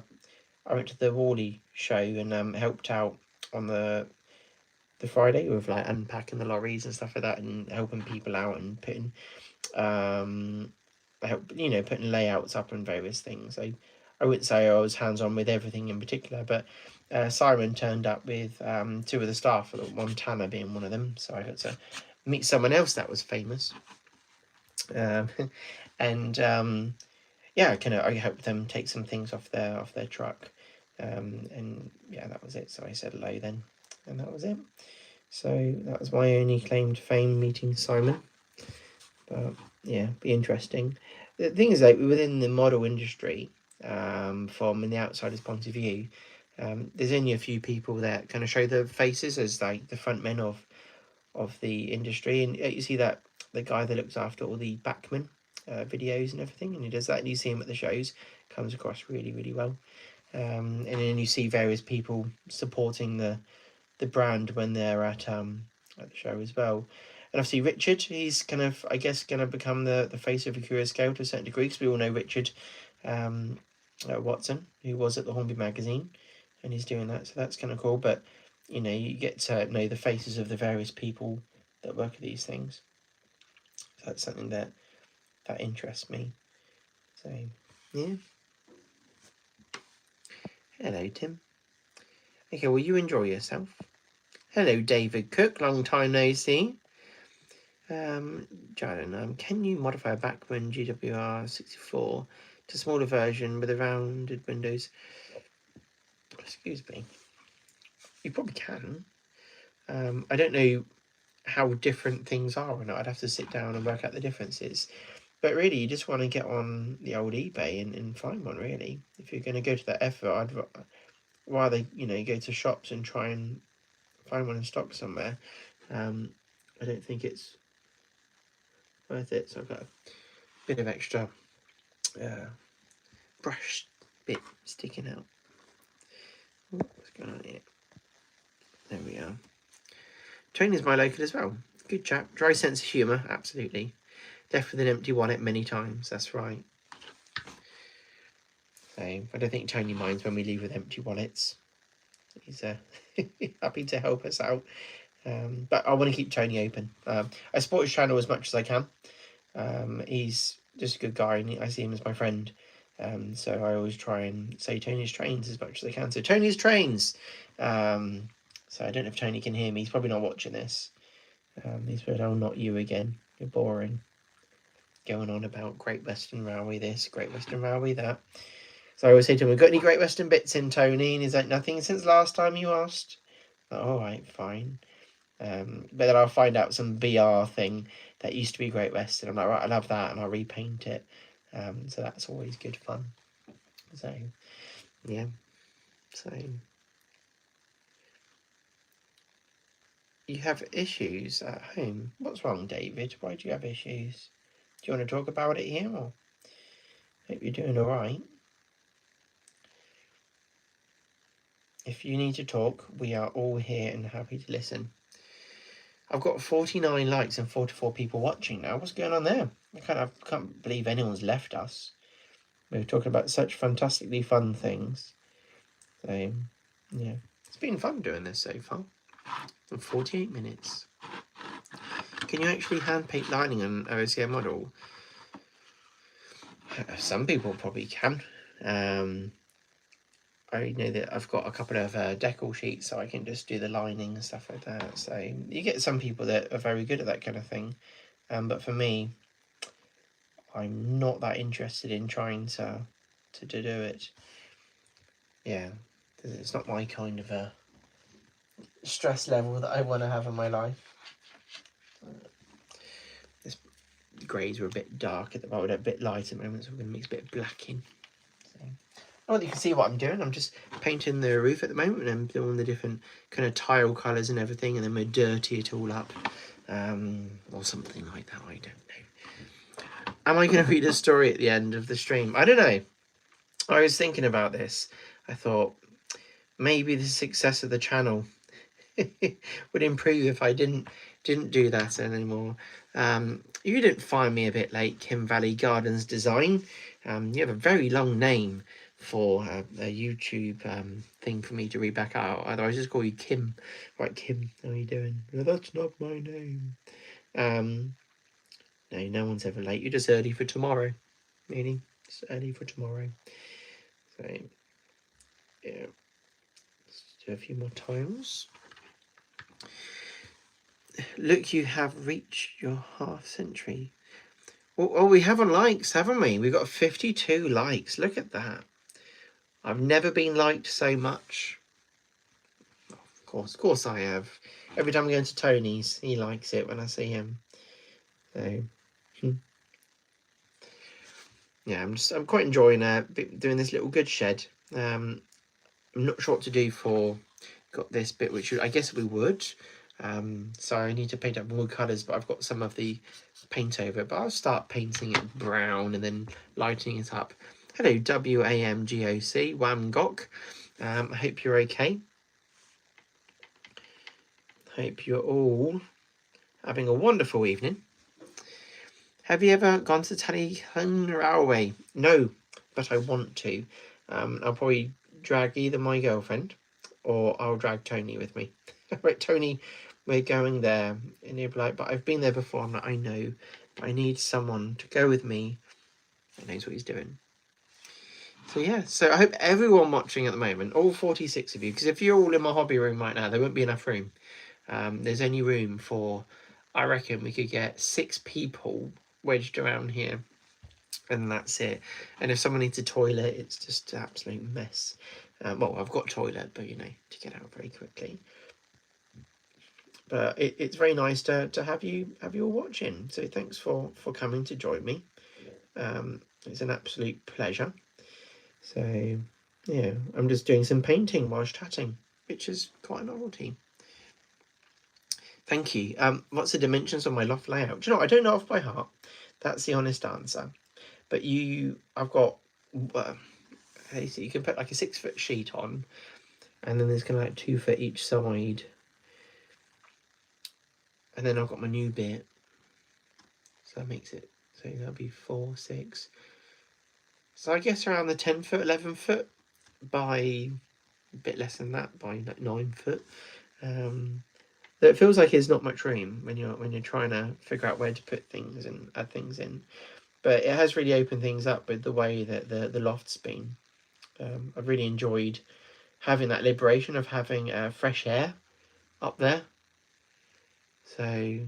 went to the Worley show and helped out on the Friday with like unpacking the lorries and stuff like that and helping people out and putting putting layouts up and various things. I wouldn't say I was hands on with everything in particular, but Simon turned up with 2 of the staff, Montana being one of them. So I had to meet someone else that was famous, and I helped them take some things off their truck. And yeah, that was it. So I said hello then, and that was it. So that was my only claim to fame, meeting Simon. But yeah, be interesting. The thing is, like, within the model industry, from the outsider's point of view, there's only a few people that kind of show their faces as like the front men of the industry, and you see that the guy that looks after all the backman videos and everything, and he does that, and you see him at the shows, comes across really, really well. And then you see various people supporting the brand when they're at the show as well. And obviously Richard, he's kind of, I guess, going to become the face of a Curious Scale to a certain degree, because we all know Richard Watson, who was at the Hornby magazine, and he's doing that, so that's kind of cool. But you know, you get to know the faces of the various people that work at these things. So that's something that interests me. So yeah. Hello, Tim. Okay, well, you enjoy yourself. Hello, David Cook. Long time no see. Jordan, can you modify a Backman GWR64 to smaller version with a rounded windows? Excuse me. You probably can. I don't know how different things are or not. I'd have to sit down and work out the differences. But really, you just want to get on the old eBay and find one, really. If you're going to go to that effort, I'd rather, go to shops and try and find one in stock somewhere. I don't think it's worth it. So I've got a bit of extra brush bit sticking out. What's going on here? There we are. Tony's my local as well. Good chap. Dry sense of humour, absolutely. Left with an empty wallet many times, that's right. So I don't think Tony minds when we leave with empty wallets. He's happy to help us out. But I want to keep Tony open. I support his channel as much as I can. He's just a good guy, and I see him as my friend. So I always try and say Tony's trains as much as I can. So Tony's trains. So I don't know if Tony can hear me. He's probably not watching this. He's said, "Oh, not you again. You're boring. Going on about Great Western Railway this, Great Western Railway that." So I always say to him, "We've got any Great Western bits in, Tony?" And he's like, "Nothing since last time you asked." Like, all right, fine. But then I'll find out some BR thing that used to be Great Western. I'm like, right, I love that, and I'll repaint it. So that's always good fun. So yeah. So you have issues at home. What's wrong, David? Why do you have issues? Do you want to talk about it here, or hope you're doing all right? If you need to talk, we are all here and happy to listen. I've got 49 likes and 44 people watching now. What's going on there? I can't believe anyone's left us. We were talking about such fantastically fun things. So, yeah. It's been fun doing this so far. 48 minutes. Can you actually hand paint lining on an OCR model? Some people probably can. I know that I've got a couple of decal sheets, so I can just do the lining and stuff like that. So you get some people that are very good at that kind of thing. But for me, I'm not that interested in trying to do it. Yeah, it's not my kind of a stress level that I want to have in my life. This greys were a bit dark at the moment, a bit light at the moment, so we're going to mix a bit of black in. So, well, you can see what I'm doing. I'm just painting the roof at the moment, and I'm doing the different kind of tile colours and everything, and then we'll dirty it all up, or something like that. I don't know. Am I going to read a story at the end of the stream? I don't know. I was thinking about this. I thought maybe the success of the channel would improve if I didn't do that anymore. You didn't find me a bit like Kim Valley Gardens Design. You have a very long name for a YouTube thing for me to read back out. Otherwise, I just call you Kim. Right, Kim, how are you doing? No, that's not my name. No one's ever late. You're just early for tomorrow. Meaning, it's early for tomorrow. So, yeah. Let's do a few more tiles. Look, you have reached your half century. Oh, we have on likes, haven't we? We've got 52 likes. Look at that. I've never been liked so much. Of course I have. Every time I go to Tony's, he likes it when I see him. So, yeah, I'm quite enjoying doing this little goods shed. I'm not sure what to do for. Got this bit which I guess we would. So I need to paint up more colours, but I've got some of the paint over it. But I'll start painting it brown and then lighting it up. Hello, WAMGOC, Wamgok. I hope you're okay. Hope you're all having a wonderful evening. Have you ever gone to Tallyclyn Railway? No, but I want to. I'll probably drag either my girlfriend or I'll drag Tony with me. Right, Tony, we're going there. And he'll be like, but I've been there before. I'm like, I know, but I need someone to go with me that knows what he's doing. So yeah, so I hope everyone watching at the moment, all 46 of you, because if you're all in my hobby room right now, there won't be enough room. There's only room for, I reckon we could get 6 people wedged around here, and that's it. And if someone needs a toilet, it's just an absolute mess. Well, I've got a toilet, but you know, to get out very quickly. But it's very nice to have you all watching. So thanks for coming to join me. It's an absolute pleasure. So yeah, I'm just doing some painting whilst chatting, which is quite a novelty. Thank you. What's the dimensions of my loft layout? Do you know, I don't know off by heart. That's the honest answer. But I've got, you can put like a 6-foot sheet on, and then there's kind of like 2 foot each side. And then I've got my new bit. So that makes it, so that'll be 4, 6. So I guess around the 10 foot, 11 foot by a bit less than that, by like 9 foot. It feels like there's not much room when you're trying to figure out where to put things and add things in, but it has really opened things up with the way that the loft's been. I've really enjoyed having that liberation of having fresh air up there. So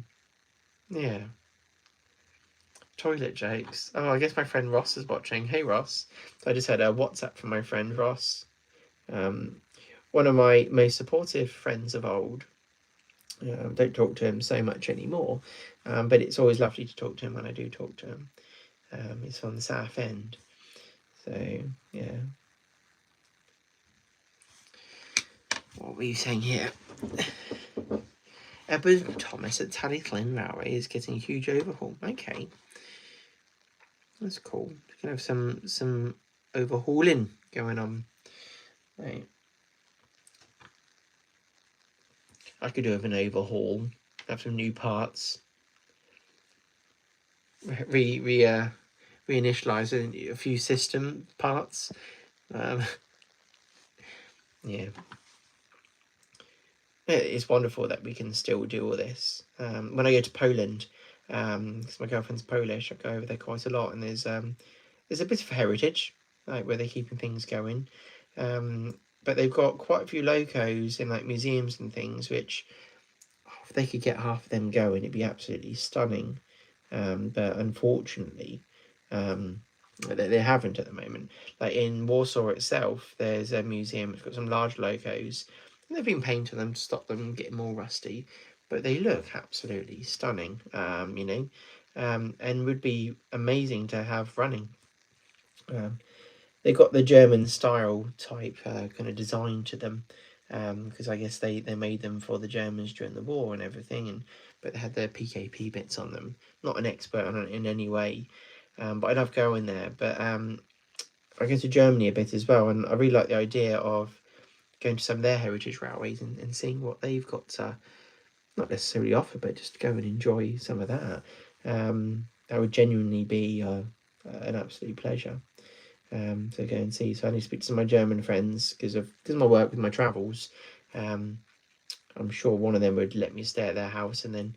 yeah, toilet jokes. Oh, I guess my friend Ross is watching. Hey Ross, I just had a WhatsApp from my friend Ross, one of my most supportive friends of old. Don't talk to him so much anymore, but it's always lovely to talk to him when I do talk to him. He's from the South End, so yeah. What were you saying here? Edward Thomas at Tallyclyn Railway is getting a huge overhaul. Okay, that's cool. You can have some overhauling going on. Right. I could do with an overhaul. Have some new parts. Reinitialize a few system parts. Yeah. It's wonderful that we can still do all this. When I go to Poland, because my girlfriend's Polish, I go over there quite a lot, and there's a bit of heritage, like where they're keeping things going. But they've got quite a few locos in like museums and things, which if they could get half of them going, it'd be absolutely stunning. But unfortunately, they haven't at the moment. Like in Warsaw itself, there's a museum that's got some large locos. They've been painting them to stop them getting more rusty, but they look absolutely stunning. You know, and would be amazing to have running. They got the German style type kind of design to them, because I guess they made them for the Germans during the war and everything, but they had their PKP bits on them. Not an expert on it in any way, but I love going there. But I go to Germany a bit as well, and I really like the idea of going to some of their heritage railways and seeing what they've got to not necessarily offer, but just go and enjoy some of that. That would genuinely be an absolute pleasure. To go and see. So I need to speak to some of my German friends because of my work with my travels. I'm sure one of them would let me stay at their house, and then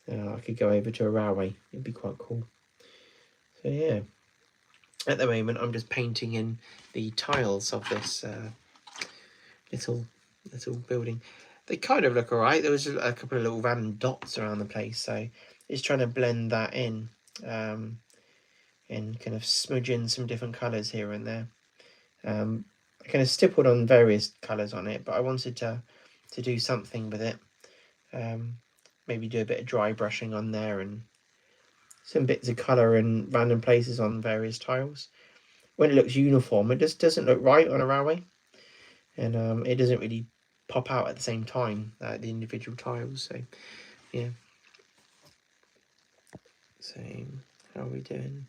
I could go over to a railway. It'd be quite cool. So yeah, at the moment I'm just painting in the tiles of this little building. They kind of look alright. There was a couple of little random dots around the place, so it's trying to blend that in. And kind of smudge in some different colours here and there. I kind of stippled on various colours on it, but I wanted to do something with it. Maybe do a bit of dry brushing on there and some bits of colour in random places on various tiles. When it looks uniform, it just doesn't look right on a railway, and it doesn't really pop out at the same time, the individual tiles. So yeah. So how are we doing?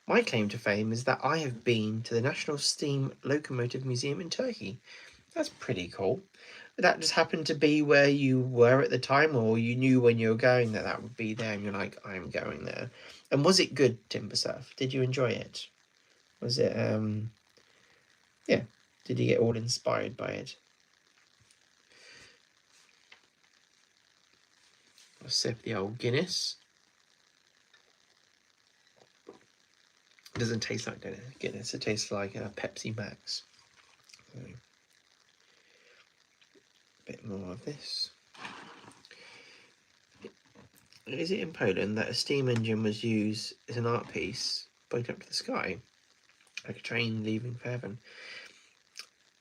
My claim to fame is that I have been to the National Steam Locomotive Museum in Turkey. That's pretty cool. That just happened to be where you were at the time, or you knew when you were going that that would be there, and you're like, I'm going there. And was it good, Timber Surf? Did you enjoy it? Was it, yeah, did you get all inspired by it? I'll sip the old Guinness. It doesn't taste like Guinness, it tastes like Pepsi Max. So, a bit more of this. Is it in Poland that a steam engine was used as an art piece pointing up to the sky, like a train leaving for heaven?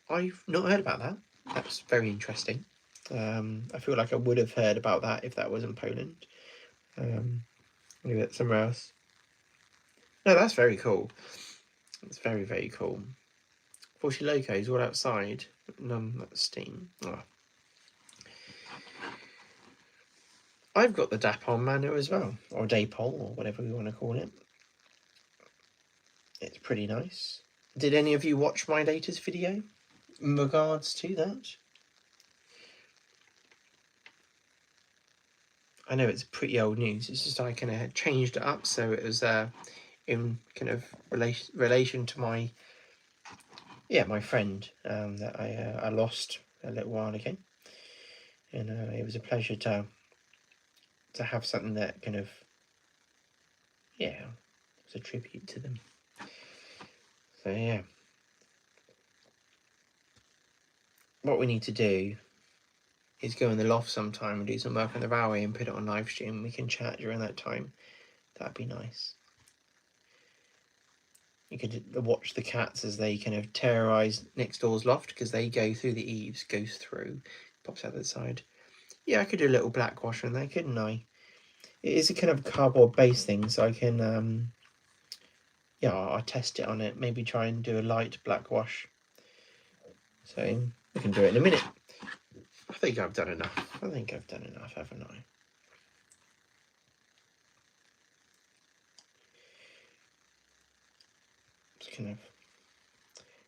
I've not heard about that. That's very interesting. I feel like I would have heard about that if that was in Poland. Maybe that's somewhere else. No, that's very cool. It's very, very cool. 40 locos all outside. None that's steam. Oh. I've got the Dapol Manu as well, or Dapol, or whatever we want to call it. It's pretty nice. Did any of you watch my latest video in regards to that? I know it's pretty old news. It's just I kind of changed it up so it was in kind of relation to my my friend that I lost a little while ago, and it was a pleasure to have something that kind of was a tribute to them. So yeah, what we need to do is go in the loft sometime and do some work on the railway and put it on live stream. We can chat during that time. That'd be nice. You could watch the cats as they kind of terrorise next door's loft because they go through the eaves, goes through, pops out the side. Yeah, I could do a little black wash on there, couldn't I? It is a kind of cardboard base thing, so I can, I'll test it on it. Maybe try and do a light black wash. So we can do it in a minute. I think I've done enough. Haven't I? Just kind of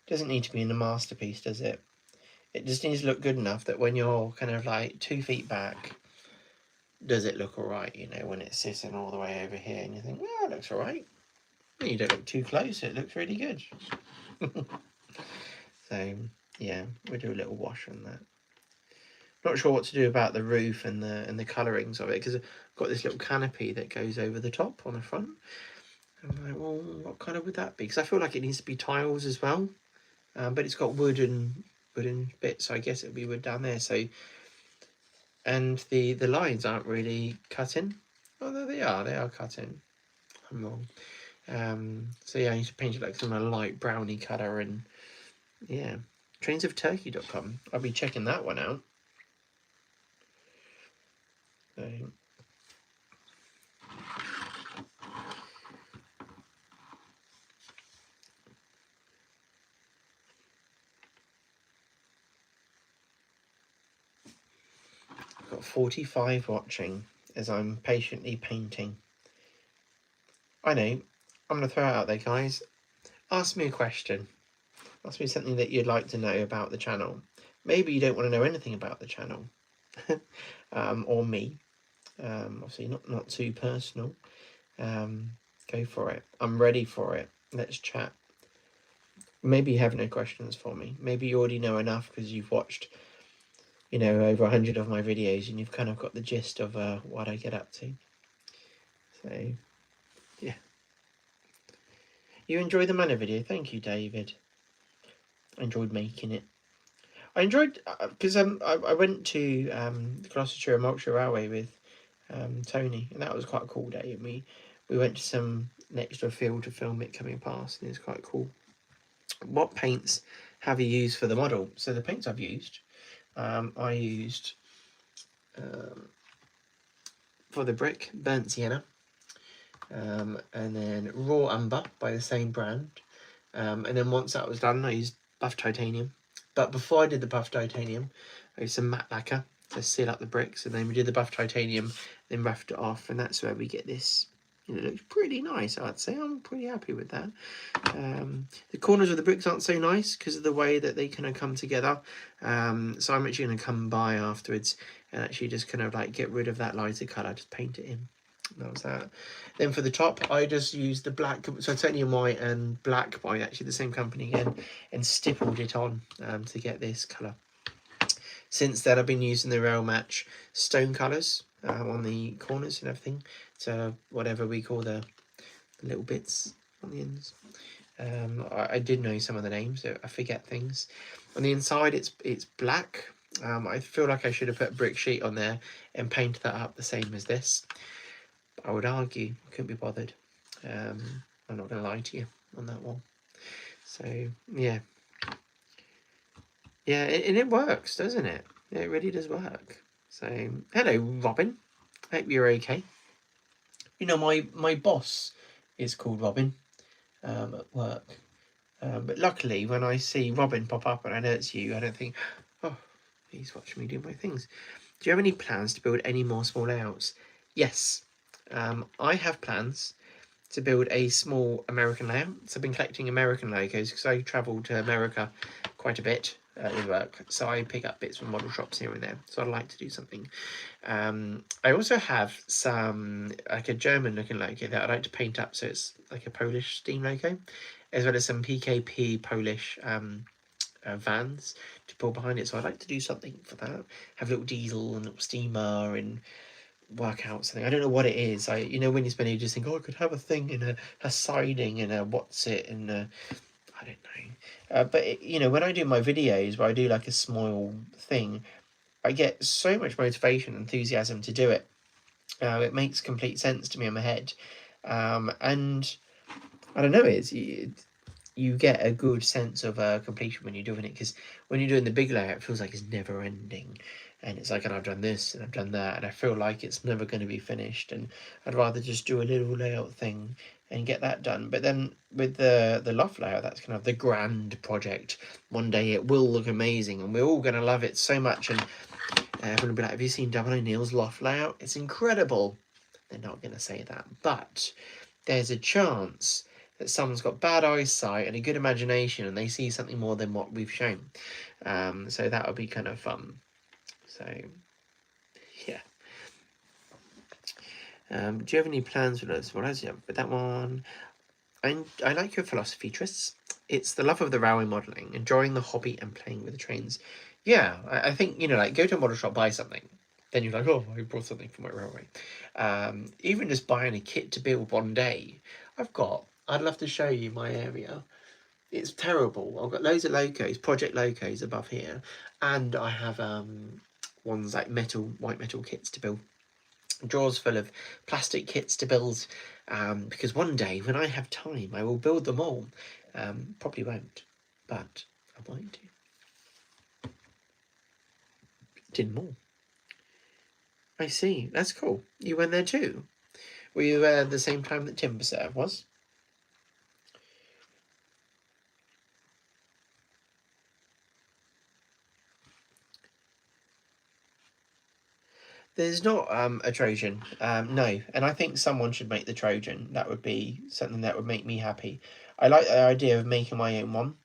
doesn't need to be in a masterpiece, does it? It just needs to look good enough that when you're kind of like 2 feet back, does it look alright? You know, when it's sitting all the way over here and you think, well, it looks alright. When you don't look too close, it looks really good. So yeah, we'll do a little wash on that. Not sure what to do about the roof and the colourings of it, because I've got this little canopy that goes over the top on the front. I'm like, well, what colour would that be? Because I feel like it needs to be tiles as well, but it's got wooden bits, so I guess it'll be wood down there. So, and the lines aren't really cutting. Oh, there they are cutting. I'm wrong. So yeah, I need to paint it like some light browny colour, and yeah, trainsofturkey.com. I'll be checking that one out. So, I've got 45 watching as I'm patiently painting. I know, I'm going to throw it out there, guys. Ask me a question. Ask me something that you'd like to know about the channel. Maybe you don't want to know anything about the channel or me. Obviously not too personal. Go for it. I'm ready for it. Let's chat. Maybe you have no questions for me. Maybe you already know enough because you've watched, over 100 of my videos and you've kind of got the gist of what I get up to. So, yeah. You enjoyed the manor video. Thank you, David. I enjoyed making it. I enjoyed, because I went to the Gloucestershire and Wiltshire Railway with Tony, and that was quite a cool day. And we went to some next door field to film it coming past, and it was quite cool. what paints have you used for the model? So the paints I've used, I used for the brick, burnt sienna, and then raw umber by the same brand. And then once that was done, I used buff titanium. But before I did the buff titanium, I used some matte lacquer to seal up the bricks, and then we did the buff titanium, then roughed it off, and that's where we get this. And it looks pretty nice, I'd say. I'm pretty happy with that. The corners of the bricks aren't so nice because of the way that they kind of come together. So I'm actually going to come by afterwards and actually just kind of like get rid of that lighter colour, just paint it in. That was that. Then for the top, I just used the black, so titanium white and black by actually the same company again, and stippled it on to get this colour. Since then, I've been using the Rail Match stone colours on the corners and everything, so whatever we call the little bits on the ends. I did know some of the names, so I forget things. On the inside, it's black. I feel like I should have put a brick sheet on there and painted that up the same as this. I would argue I couldn't be bothered. I'm not going to lie to you on that one. So yeah, and it works, doesn't it? It really does work. So hello, Robin. Hope you're okay. You know, my boss is called Robin at work. But luckily, when I see Robin pop up and I know it's you, I don't think, oh, he's watching me do my things. Do you have any plans to build any more small layouts? Yes. I have plans to build a small American layout. So I've been collecting American logos because I travel to America quite a bit with work. So I pick up bits from model shops here and there. So I'd like to do something. I also have some, like a German looking logo that I'd like to paint up. So it's like a Polish steam logo, as well as some PKP Polish vans to pull behind it. So I'd like to do something for that. Have a little diesel and a little steamer and work out something. I don't know what it is. You know, when you spend, you just think, oh, I could have a thing in a siding and a what's it and I don't know. But you know, when I do my videos where I do like a small thing, I get so much motivation, enthusiasm to do it. It makes complete sense to me in my head, and I don't know. You get a good sense of completion when you're doing it, because when you're doing the big layout, it feels like it's never ending, and it's like, and I've done this and I've done that, and I feel like it's never going to be finished, and I'd rather just do a little layout thing and get that done. But then with the loft layout, that's kind of the grand project. One day it will look amazing and we're all going to love it so much, and everyone will be like, have you seen Double O'Neill's loft layout? It's incredible. They're not going to say that, but there's a chance that someone's got bad eyesight and a good imagination and they see something more than what we've shown. So that would be kind of fun. So, yeah. Do you have any plans for this? What else? Yeah, but that one. I like your philosophy, Tris. It's the love of the railway modelling, enjoying the hobby and playing with the trains. Yeah, I think, you know, like, go to a model shop, buy something. Then you're like, oh, I brought something for my railway. Even just buying a kit to build one day. I'd love to show you my area. It's terrible. I've got loads of locos, project locos above here. And I have ones like white metal kits to build. Drawers full of plastic kits to build, because one day when I have time I will build them all. Probably won't, but I might do. Did more. I see, that's cool. You went there too? Were you there at the same time that Timber Serve was? There's not a Trojan, no, and I think someone should make the Trojan. That would be something that would make me happy. I like the idea of making my own one.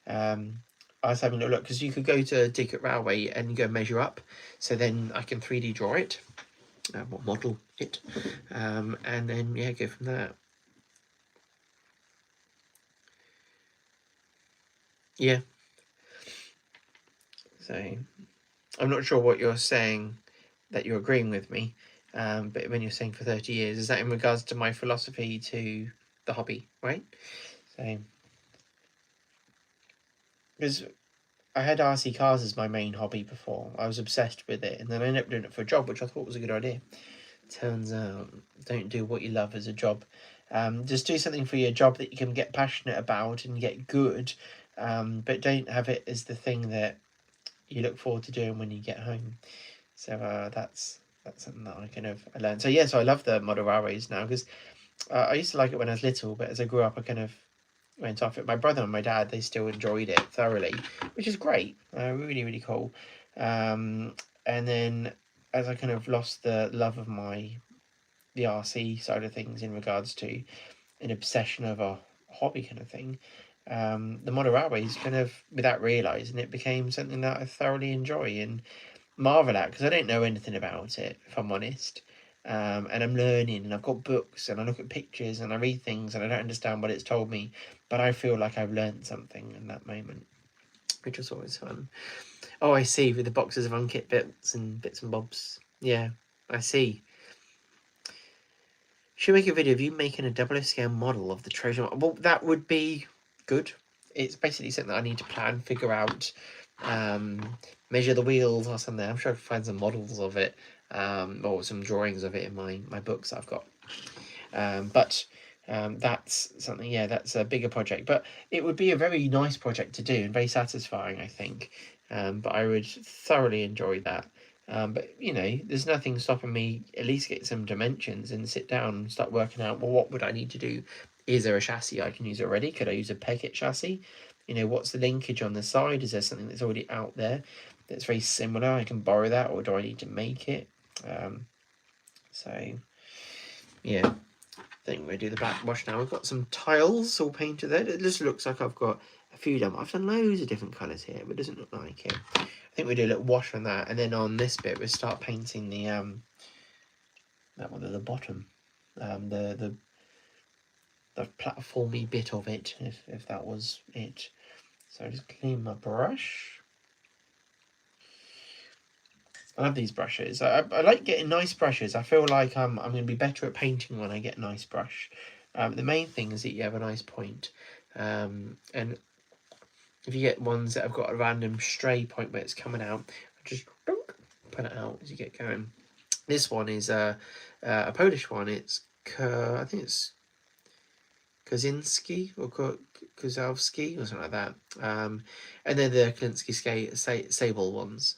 I was having a look because you could go to Dickett Railway and go measure up, so then I can 3D draw it, model it, and then yeah, go from there. Yeah. So I'm not sure what you're saying that you're agreeing with me, but when you're saying for 30 years, is that in regards to my philosophy to the hobby, right? So because I had RC cars as my main hobby before. I was obsessed with it, and then I ended up doing it for a job, which I thought was a good idea. Turns out, don't do what you love as a job. Just do something for your job that you can get passionate about and get good, but don't have it as the thing that you look forward to doing when you get home. So that's something that I learned. So yeah, so I love the model railways now, because I used to like it when I was little, but as I grew up, I kind of went off it. My brother and my dad, they still enjoyed it thoroughly, which is great. Really, really cool. And then as I kind of lost the love of the RC side of things in regards to an obsession of a hobby kind of thing, the model railways kind of, without realising it, became something that I thoroughly enjoy and marvel at, because I don't know anything about it, if I'm honest. And I'm learning, and I've got books, and I look at pictures, and I read things, and I don't understand what it's told me, but I feel like I've learned something in that moment, which was always fun. Oh, I see, with the boxes of unkit bits and bobs. Yeah, I see. Should make a video of you making a double scale model of the treasure. Well, that would be good. It's basically something that I need to plan, figure out, measure the wheels or something. I'm sure I can find some models of it, or some drawings of it in my books that I've got. But that's something, yeah, that's a bigger project. But it would be a very nice project to do and very satisfying, I think. But I would thoroughly enjoy that. But you know, there's nothing stopping me at least get some dimensions and sit down and start working out, well, what would I need to do? Is there a chassis I can use already? Could I use a Pegget chassis? You know, what's the linkage on the side? Is there something that's already out there that's very similar? I can borrow that, or do I need to make it? So yeah, I think we're going to do the back wash now. We've got some tiles all painted there. It just looks like I've got a few done. I've done loads of different colours here, but it doesn't look like it. I think we do a little wash on that, and then on this bit we'll start painting the that one at the bottom, the platformy bit of it, if that was it. So I just clean my brush. I love these brushes. I like getting nice brushes. I feel like I'm going to be better at painting when I get a nice brush. The main thing is that you have a nice point. And if you get ones that have got a random stray point where it's coming out, just put it out as you get going. This one is a Polish one. It's I think it's Kozinski or Kozowski or something like that. And then the Klinsky Sable ones.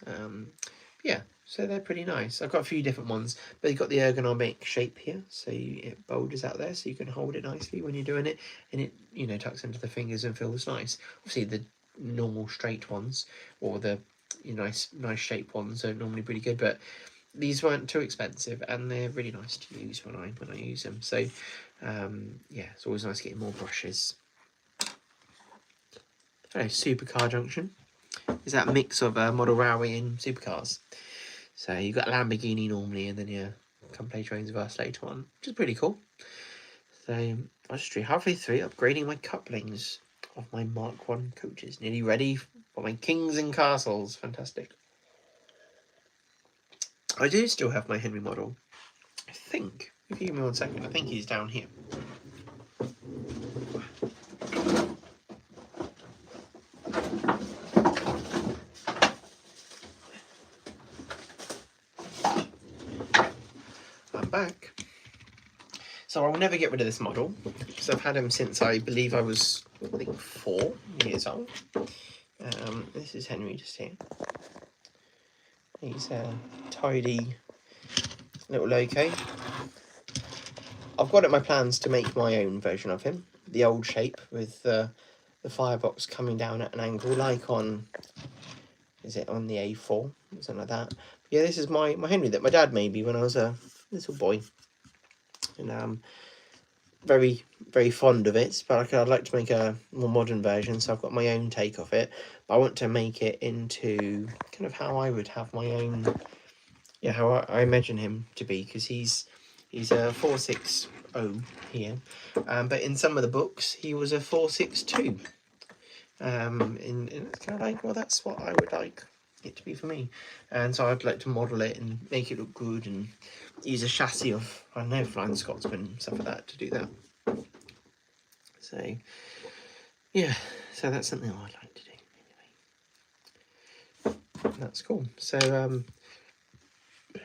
Yeah, so they're pretty nice. I've got a few different ones, but you've got the ergonomic shape here, so it bulges out there, so you can hold it nicely when you're doing it, and it, you know, tucks into the fingers and feels nice. Obviously, the normal straight ones or the nice shape ones are normally pretty good, but these weren't too expensive, and they're really nice to use when I use them. So, yeah, it's always nice getting more brushes. Hello, Supercar Junction. Is that mix of model railway and supercars? So you've got Lamborghini normally, and then you come play Trains with Us later on, which is pretty cool. So I was just halfway through upgrading my couplings of my Mark 1 coaches. Nearly ready for my Kings and Castles. Fantastic. I do still have my Henry model. I think. If you give me 1 second, I think he's down here. I'm back. So I will never get rid of this model, because I've had him since I believe I was, I think, 4 years old. This is Henry just here. He's a tidy little loco. I've got it in my plans to make my own version of him, the old shape with the firebox coming down at an angle, like on, is it on the A4, something like that. But yeah, this is my Henry that my dad made me when I was a little boy, and very, very fond of it, but I'd like to make a more modern version, so I've got my own take of it. But I want to make it into kind of how I would have my own, yeah, how I imagine him to be, because he's a 460 here, but in some of the books he was a 462. And it's kind of like, well, that's what I would like it to be for me, and so I'd like to model it and make it look good and use a chassis of, I don't know, Flying Scotsman, stuff like that, to do that. So yeah, so that's something I'd like to do anyway. That's cool. So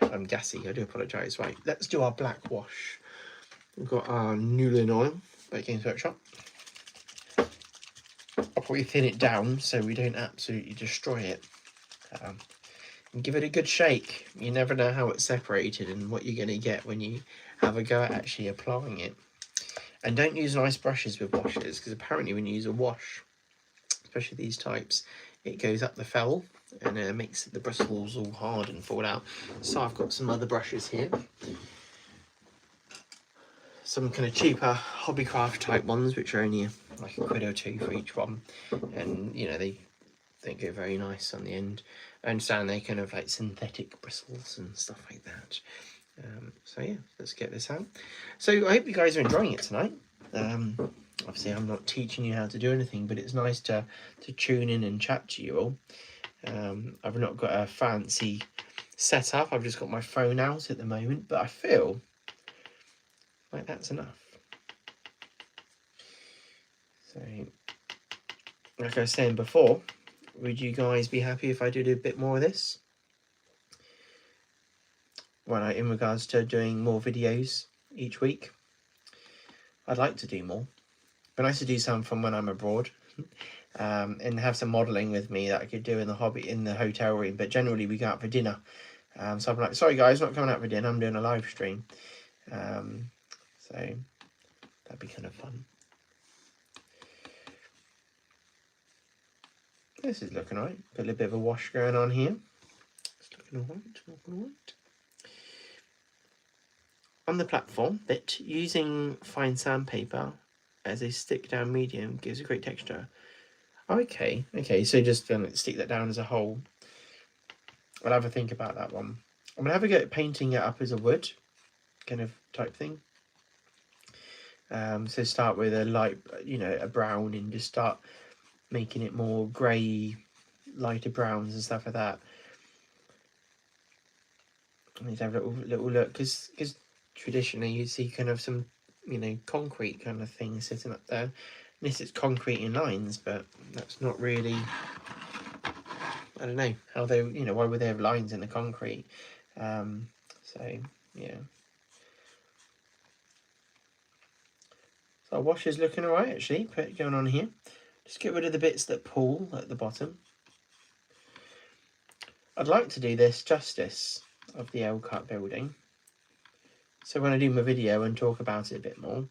I'm gassy, I do apologise. Right, let's do our black wash. We've got our Newlyn oil by Games Workshop. I'll probably thin it down so we don't absolutely destroy it. And give it a good shake. You never know how it's separated and what you're going to get when you have a go at actually applying it. And don't use nice brushes with washes, because apparently when you use a wash, especially these types, it goes up the fell and makes the bristles all hard and fall out. So I've got some other brushes here. Some kind of cheaper hobbycraft type ones, which are only like £1 or £2 for each one. And, you know, they go very nice on the end. I understand they kind of like synthetic bristles and stuff like that. So yeah, let's get this out. So I hope you guys are enjoying it tonight. Obviously I'm not teaching you how to do anything, but it's nice to tune in and chat to you all. I've not got a fancy setup, I've just got my phone out at the moment, but I feel like that's enough. So, like I was saying before, would you guys be happy if I did a bit more of this? Well, in regards to doing more videos each week, I'd like to do more. But nice to do some from when I'm abroad, and have some modelling with me that I could do in the hotel room. But generally, we go out for dinner. So I'm like, sorry guys, not coming out for dinner. I'm doing a live stream. So that'd be kind of fun. This is looking alright. Got a little bit of a wash going on here. It's looking alright. On the platform bit, using fine sandpaper as a stick down medium gives a great texture. Okay, so just stick that down as a whole. I'll have a think about that one. I'm gonna have a go at painting it up as a wood kind of type thing. So start with a light, a brown, and just start making it more grey, lighter browns and stuff like that. I need to have a little look, because traditionally you see kind of some, concrete kind of thing sitting up there. This is concrete in lines, but that's not really, I don't know how they, why would they have lines in the concrete? So yeah. So our wash is looking alright actually. Put it going on here. Just get rid of the bits that pull at the bottom. I'd like to do this justice of the L-cut building. So when I do my video and talk about it a bit more,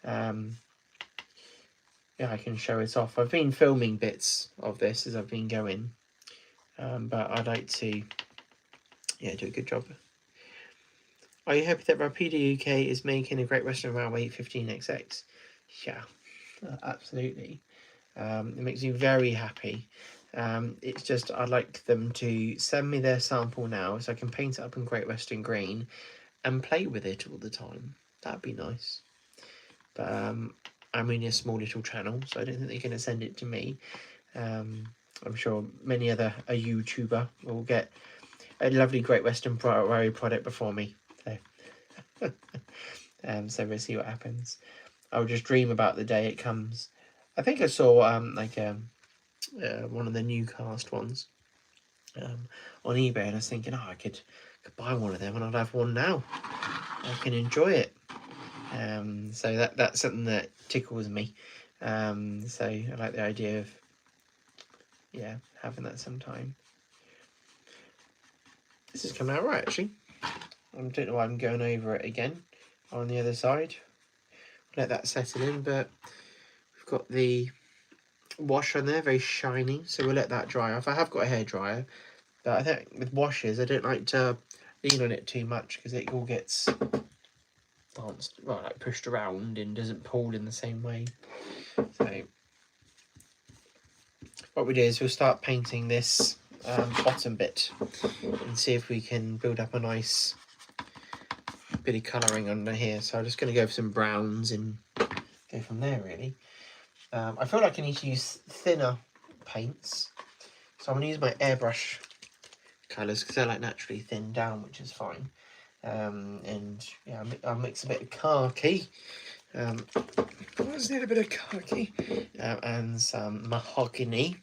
yeah, I can show it off. I've been filming bits of this as I've been going, but I'd like to, do a good job. Are you happy that Rapido UK is making a Great Western Railway 15XX? Yeah, absolutely. It makes me very happy. It's just I'd like them to send me their sample now so I can paint it up in Great Western green and play with it all the time. That'd be nice. But I'm only a small little channel, so I don't think they're going to send it to me. I'm sure a YouTuber will get a lovely Great Western Railway product before me. So, so we'll see what happens. I'll just dream about the day it comes. I think I saw one of the new cast ones on eBay, and I was thinking, I could buy one of them and I'd have one now. I can enjoy it. So that's something that tickles me. So I like the idea of having that sometime. This has come out right actually. I don't know why I'm going over it again on the other side. Let that settle in, but we've got the wash on there, very shiny, so we'll let that dry off. I have got a hairdryer, but I think with washes I don't like to lean on it too much because it all gets pushed around and doesn't pull in the same way. So what we do is we'll start painting this bottom bit and see if we can build up a nice bit of colouring under here. So I'm just going to go for some browns and go from there really. I feel like I need to use thinner paints, so I'm going to use my airbrush colours because they're like naturally thinned down, which is fine. And yeah, I'll mix a bit of khaki. Let's need a bit of khaki and some mahogany.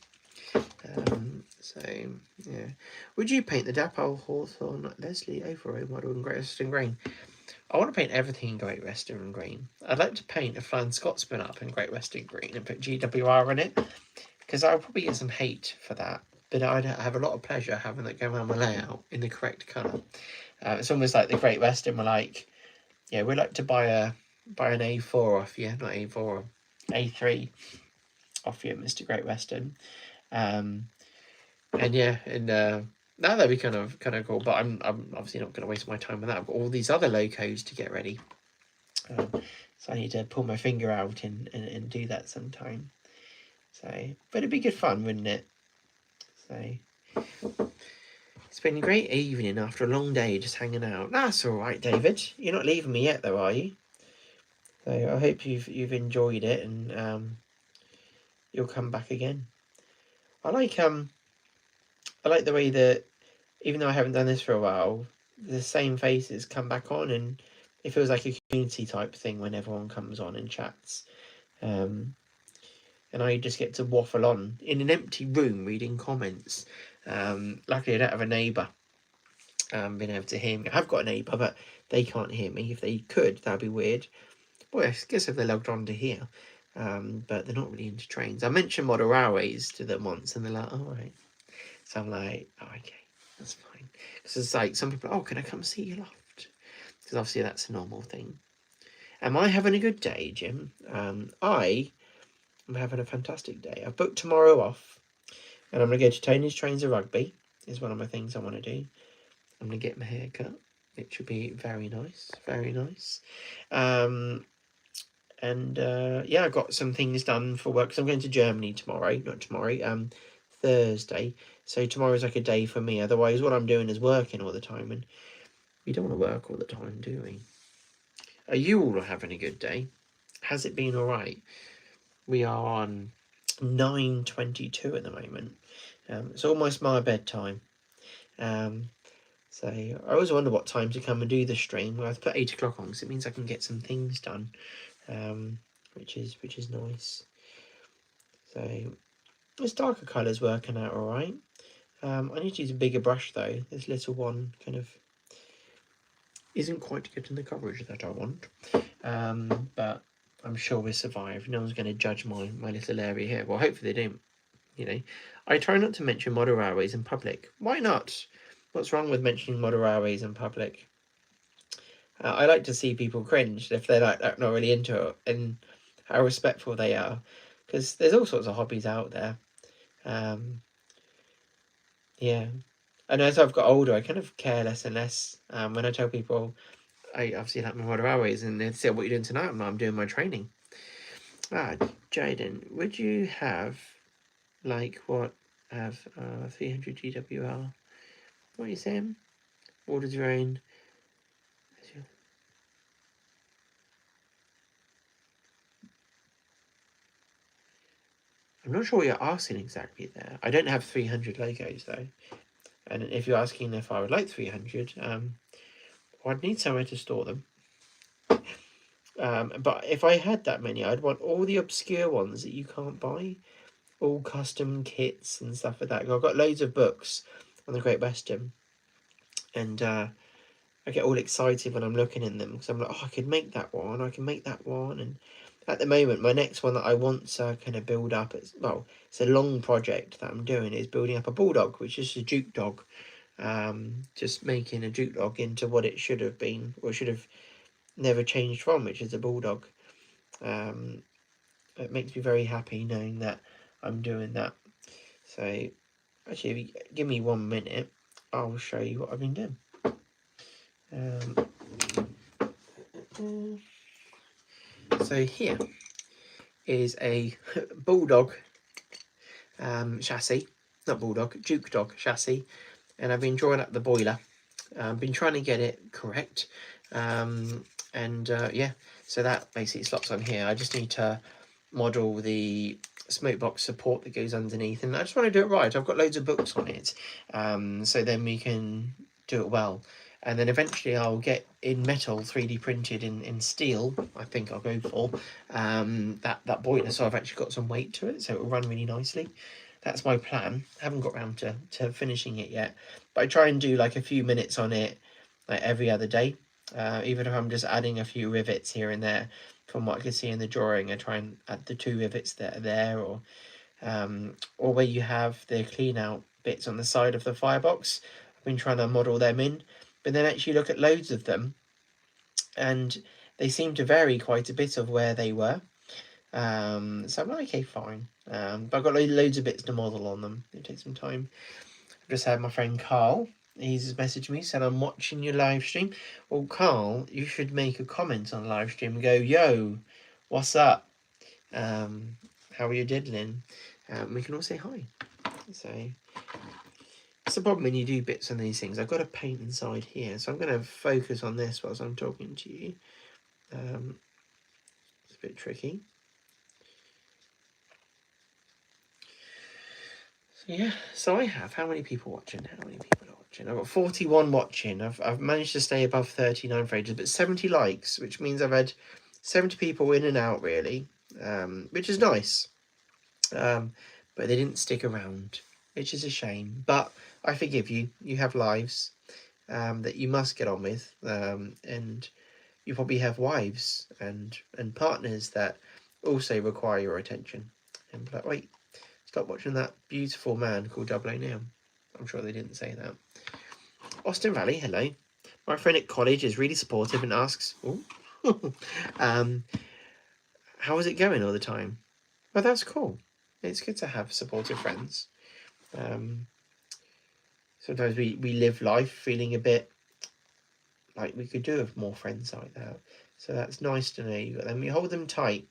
So yeah, would you paint the Dapple, Hawthorne, Leslie Overall model in Great Western Green? I want to paint everything in Great Western Green. I'd like to paint a Flying Scotsman up in Great Western Green and put GWR in it, because I'll probably get some hate for that, but I'd have a lot of pleasure having that go around my layout in the correct colour. It's almost like the Great Western were like, yeah, we'd like to buy an A4 off you, not A4, A3 off you, Mr. Great Western. And yeah, and now that'd be kind of cool. But I'm obviously not going to waste my time with that. I've got all these other locos to get ready, so I need to pull my finger out and do that sometime. So, but it'd be good fun, wouldn't it? So, it's been a great evening after a long day just hanging out. That's all right, David. You're not leaving me yet, though, are you? So I hope you've enjoyed it, and you'll come back again. I like the way that, even though I haven't done this for a while, the same faces come back on, and it feels like a community type thing when everyone comes on and chats. And I just get to waffle on in an empty room reading comments. Luckily, I don't have a neighbour being able to hear me. I've got a neighbour, but they can't hear me. If they could, that'd be weird. Well, I guess if they're logged on to here. But they're not really into trains. I mentioned model railways to them once, and they're like, "All right." So I'm like, "Oh, okay, that's fine." Because it's like some people, "Oh, can I come see your loft?" Because obviously that's a normal thing. Am I having a good day, Jim? I am having a fantastic day. I've booked tomorrow off, and I'm going to go to Tony's Trains of Rugby. Is one of my things I want to do. I'm going to get my hair cut, which will be very nice, very nice. And yeah, I got some things done for work, because I'm going to Germany tomorrow, not tomorrow, Thursday. So tomorrow's like a day for me. Otherwise, what I'm doing is working all the time, and we don't want to work all the time, do we? Are you all having a good day? Has it been all right? We are on 9:22 at the moment. It's almost my bedtime. So I always wonder what time to come and do the stream. Well, I've put 8 o'clock on, because it means I can get some things done, which is nice. So this darker colour's working out all right. I need to use a bigger brush though. This little one kind of isn't quite getting the coverage that I want. But I'm sure we'll survive. No one's going to judge my little area here. Well, hopefully they don't. You know, I try not to mention model railways in public. Why not? What's wrong with mentioning model railways in public? I like to see people cringe if they're not really into it, and how respectful they are, because there's all sorts of hobbies out there. Yeah, and as I've got older, I kind of care less and less. When I tell people I obviously like my model railways, and they say, "What are you doing tonight?" I'm doing my training. Jaden, would you have like what have 300 GWR? What are you saying? Orders your own. I'm not sure what you're asking exactly there. I don't have 300 logos though. And if you're asking if I would like 300, I'd need somewhere to store them. But if I had that many, I'd want all the obscure ones that you can't buy. All custom kits and stuff like that. I've got loads of books on the Great Western. And I get all excited when I'm looking in them, because I'm like, oh, I could make that one, I can make that one. And at the moment, my next one that I want to kind of build up, it's a long project that I'm doing, is building up a bulldog, which is a Duke dog. Just making a Duke dog into what it should have been, or should have never changed from, which is a bulldog. It makes me very happy knowing that I'm doing that. So actually, if you give me 1 minute, I'll show you what I've been doing. So here is a bulldog chassis, not bulldog, Duke dog chassis, and I've been drawing up the boiler. I've been trying to get it correct, yeah, so that basically slots on here. I just need to model the smoke box support that goes underneath, and I just want to do it right. I've got loads of books on it, so then we can do it well. And then eventually I'll get in metal 3D printed in steel. I think I'll go for that boiler, so I've actually got some weight to it, so it will run really nicely. that's my plan. I haven't got around to finishing it yet, but I try and do like a few minutes on it like every other day. Even if I'm just adding a few rivets here and there from what I can see in the drawing, I try and add the 2 rivets that are there, or where you have the clean out bits on the side of the firebox. I've been trying to model them in, but then actually look at loads of them, and they seem to vary quite a bit of where they were. So I'm like, okay, fine. But I've got loads of bits to model on them. It takes some time. I've just had my friend Carl. He's messaged me, said, I'm watching your live stream. Well, Carl, you should make a comment on the live stream and go, yo, what's up? How are you diddling? We can all say hi. So it's the problem when you do bits on these things. I've got to paint inside here, so I'm going to focus on this whilst I'm talking to you. It's a bit tricky. So yeah, so I have, how many people watching? How many people are watching? I've got 41 watching. I've managed to stay above 39 for ages, but 70 likes, which means I've had 70 people in and out, really, which is nice. But they didn't stick around, which is a shame. But I forgive you. You have lives that you must get on with, and you probably have wives and partners that also require your attention. And be like, wait, stop watching that beautiful man called Double O now. I'm sure they didn't say that. Austin Valley, hello. My friend at college is really supportive and asks, how is it going all the time? Well, that's cool. It's good to have supportive friends. Sometimes we live life feeling a bit like we could do with more friends like that. So that's nice to know you got them. You hold them tight.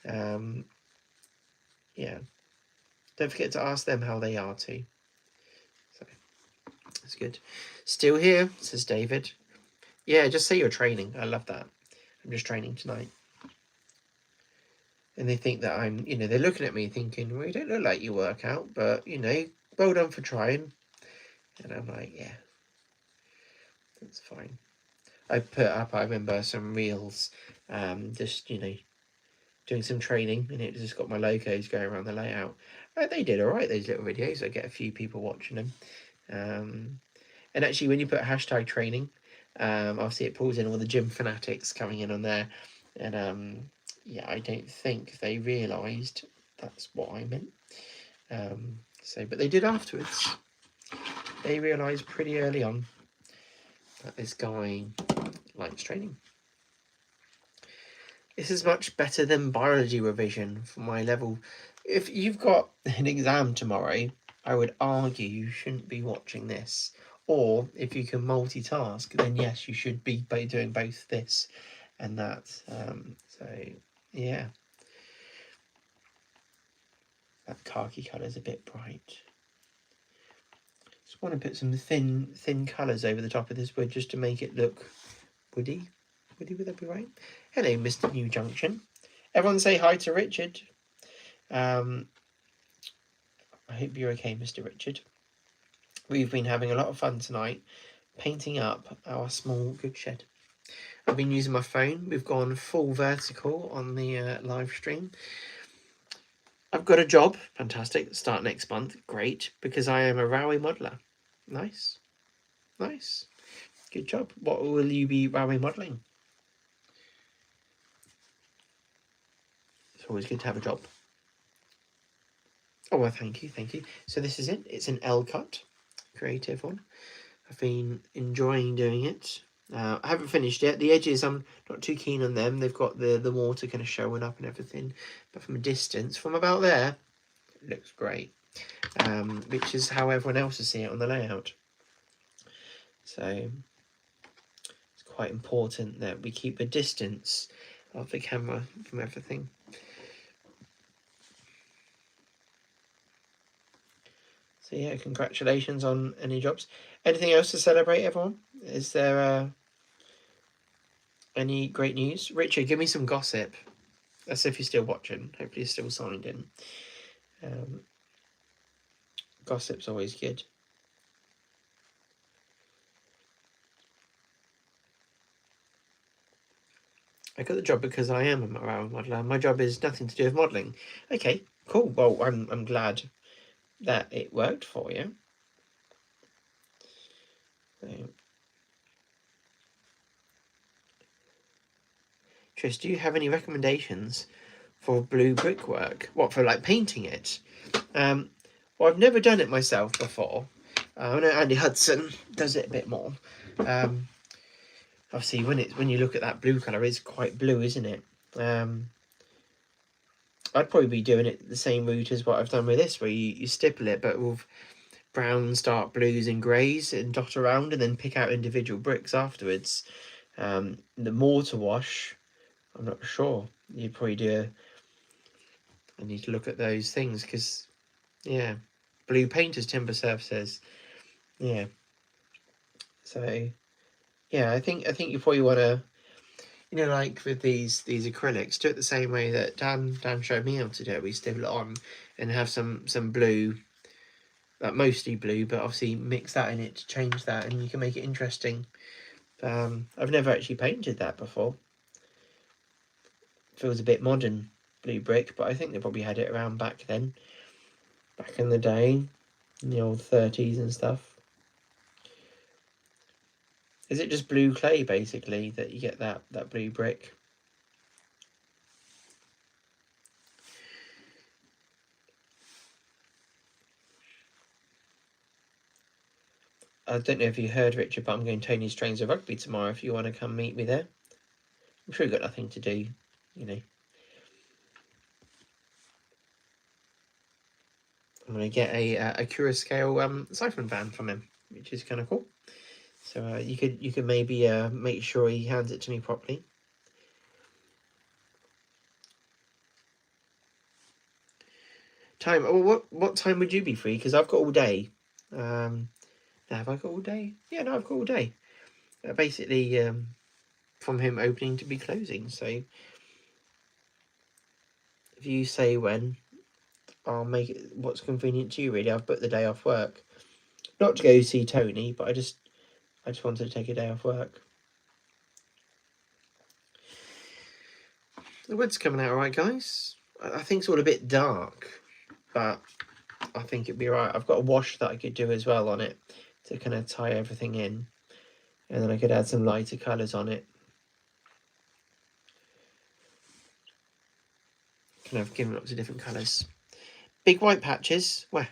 Yeah. Don't forget to ask them how they are too. So that's good. Still here, says David. Yeah, just say you're training. I love that. I'm just training tonight. And they think that I'm, they're looking at me thinking, well, you don't look like you work out, but, well done for trying. And I'm like, yeah, that's fine. I put up, I remember, some reels, just, doing some training, and it just got my logos going around the layout. They did all right, those little videos. I get a few people watching them. And actually, when you put hashtag training, obviously it pulls in all the gym fanatics coming in on there. And yeah, I don't think they realised that's what I meant. But they did afterwards. They realised pretty early on that this guy likes training. This is much better than biology revision for my level. If you've got an exam tomorrow, I would argue you shouldn't be watching this. Or if you can multitask, then yes, you should be doing both this and that. So yeah, that khaki colour is a bit bright. Just want to put some thin colours over the top of this wood just to make it look woody. Would that be right? Hello, Mr. New Junction. Everyone say hi to Richard. I hope you're okay, Mr. Richard. We've been having a lot of fun tonight painting up our small good shed. I've been using my phone. We've gone full vertical on the live stream. I've got a job. Fantastic. Start next month. Great. Because I am a Railway modeller. Nice. Nice. Good job. What will you be Railway modelling? It's always good to have a job. Oh, well, thank you. So this is it. It's an L cut. Creative one. I've been enjoying doing it. I haven't finished yet. The edges, I'm not too keen on them. They've got the water kind of showing up and everything. But from a distance, from about there, it looks great. Which is how everyone else is seeing it on the layout. So it's quite important that we keep a distance of the camera from everything. So yeah, congratulations on any jobs. Anything else to celebrate, everyone? Is there any great news? Richard, give me some gossip. That's if you're still watching. Hopefully you're still signed in. Gossip's always good. I got the job because I am a modeller. My job is nothing to do with modelling. Okay, cool. Well, I'm glad that it worked for you. So, Trish, do you have any recommendations for blue brickwork? What, for like painting it? Well, I've never done it myself before. I know Andy Hudson does it a bit more. Obviously, when you look at that blue colour, it's quite blue, isn't it? I'd probably be doing it the same route as what I've done with this, where you stipple it, but with browns, dark blues and greys, and dot around, and then pick out individual bricks afterwards. The mortar wash, I'm not sure. You'd probably do I need to look at those things, because, yeah, blue painters, timber surfaces, yeah. So, yeah, I think you probably want to, like with these acrylics, do it the same way that Dan showed me how to do it. We stipple it on and have some blue, mostly blue, but obviously mix that in it to change that, and you can make it interesting. I've never actually painted that before. Feels a bit modern, blue brick, but I think they probably had it around back then, back in the day, in the old 30s and stuff. Is it just blue clay basically that you get that blue brick? I don't know if you heard, Richard, but I'm going to Tony's Trains of Rugby tomorrow if you want to come meet me there. I'm sure you've got nothing to do, I'm going to get a Cura Scale siphon van from him, which is kind of cool. So you could maybe make sure he hands it to me properly. Time? Well, what time would you be free? Because I've got all day. Have I got all day? Yeah, no, I've got all day. Basically, from him opening to be closing. So if you say when, I'll make it what's convenient to you. Really, I've booked the day off work, not to go see Tony, but I just wanted to take a day off work. The wood's coming out all right, guys. I think it's all a bit dark, but I think it'd be all right. I've got a wash that I could do as well on it to kind of tie everything in, and then I could add some lighter colours on it, kind of giving lots of different colours. Big white patches. Where's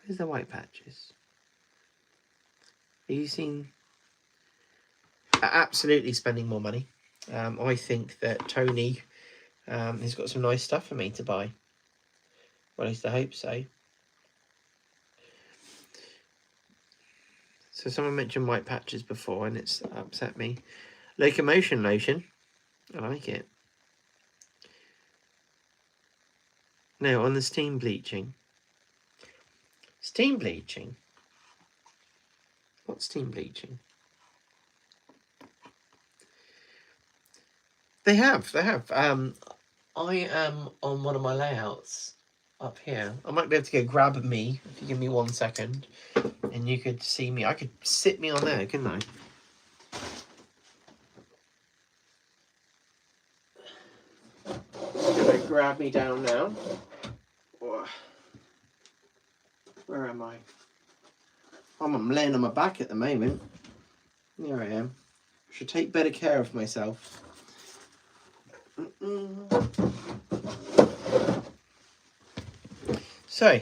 the white patches? Are you seeing? Absolutely spending more money. I think that Tony has got some nice stuff for me to buy. Well, at least I hope so. So someone mentioned white patches before, and it's upset me. Locomotion lotion. I like it. No, on the steam bleaching. Steam bleaching? What's steam bleaching? They have. I am on one of my layouts up here. I might be able to go grab me if you give me 1 second, and you could see me. I could sit me on there, couldn't I? Gonna grab me down now. Where am I? I'm laying on my back at the moment. Here I am. I should take better care of myself. So,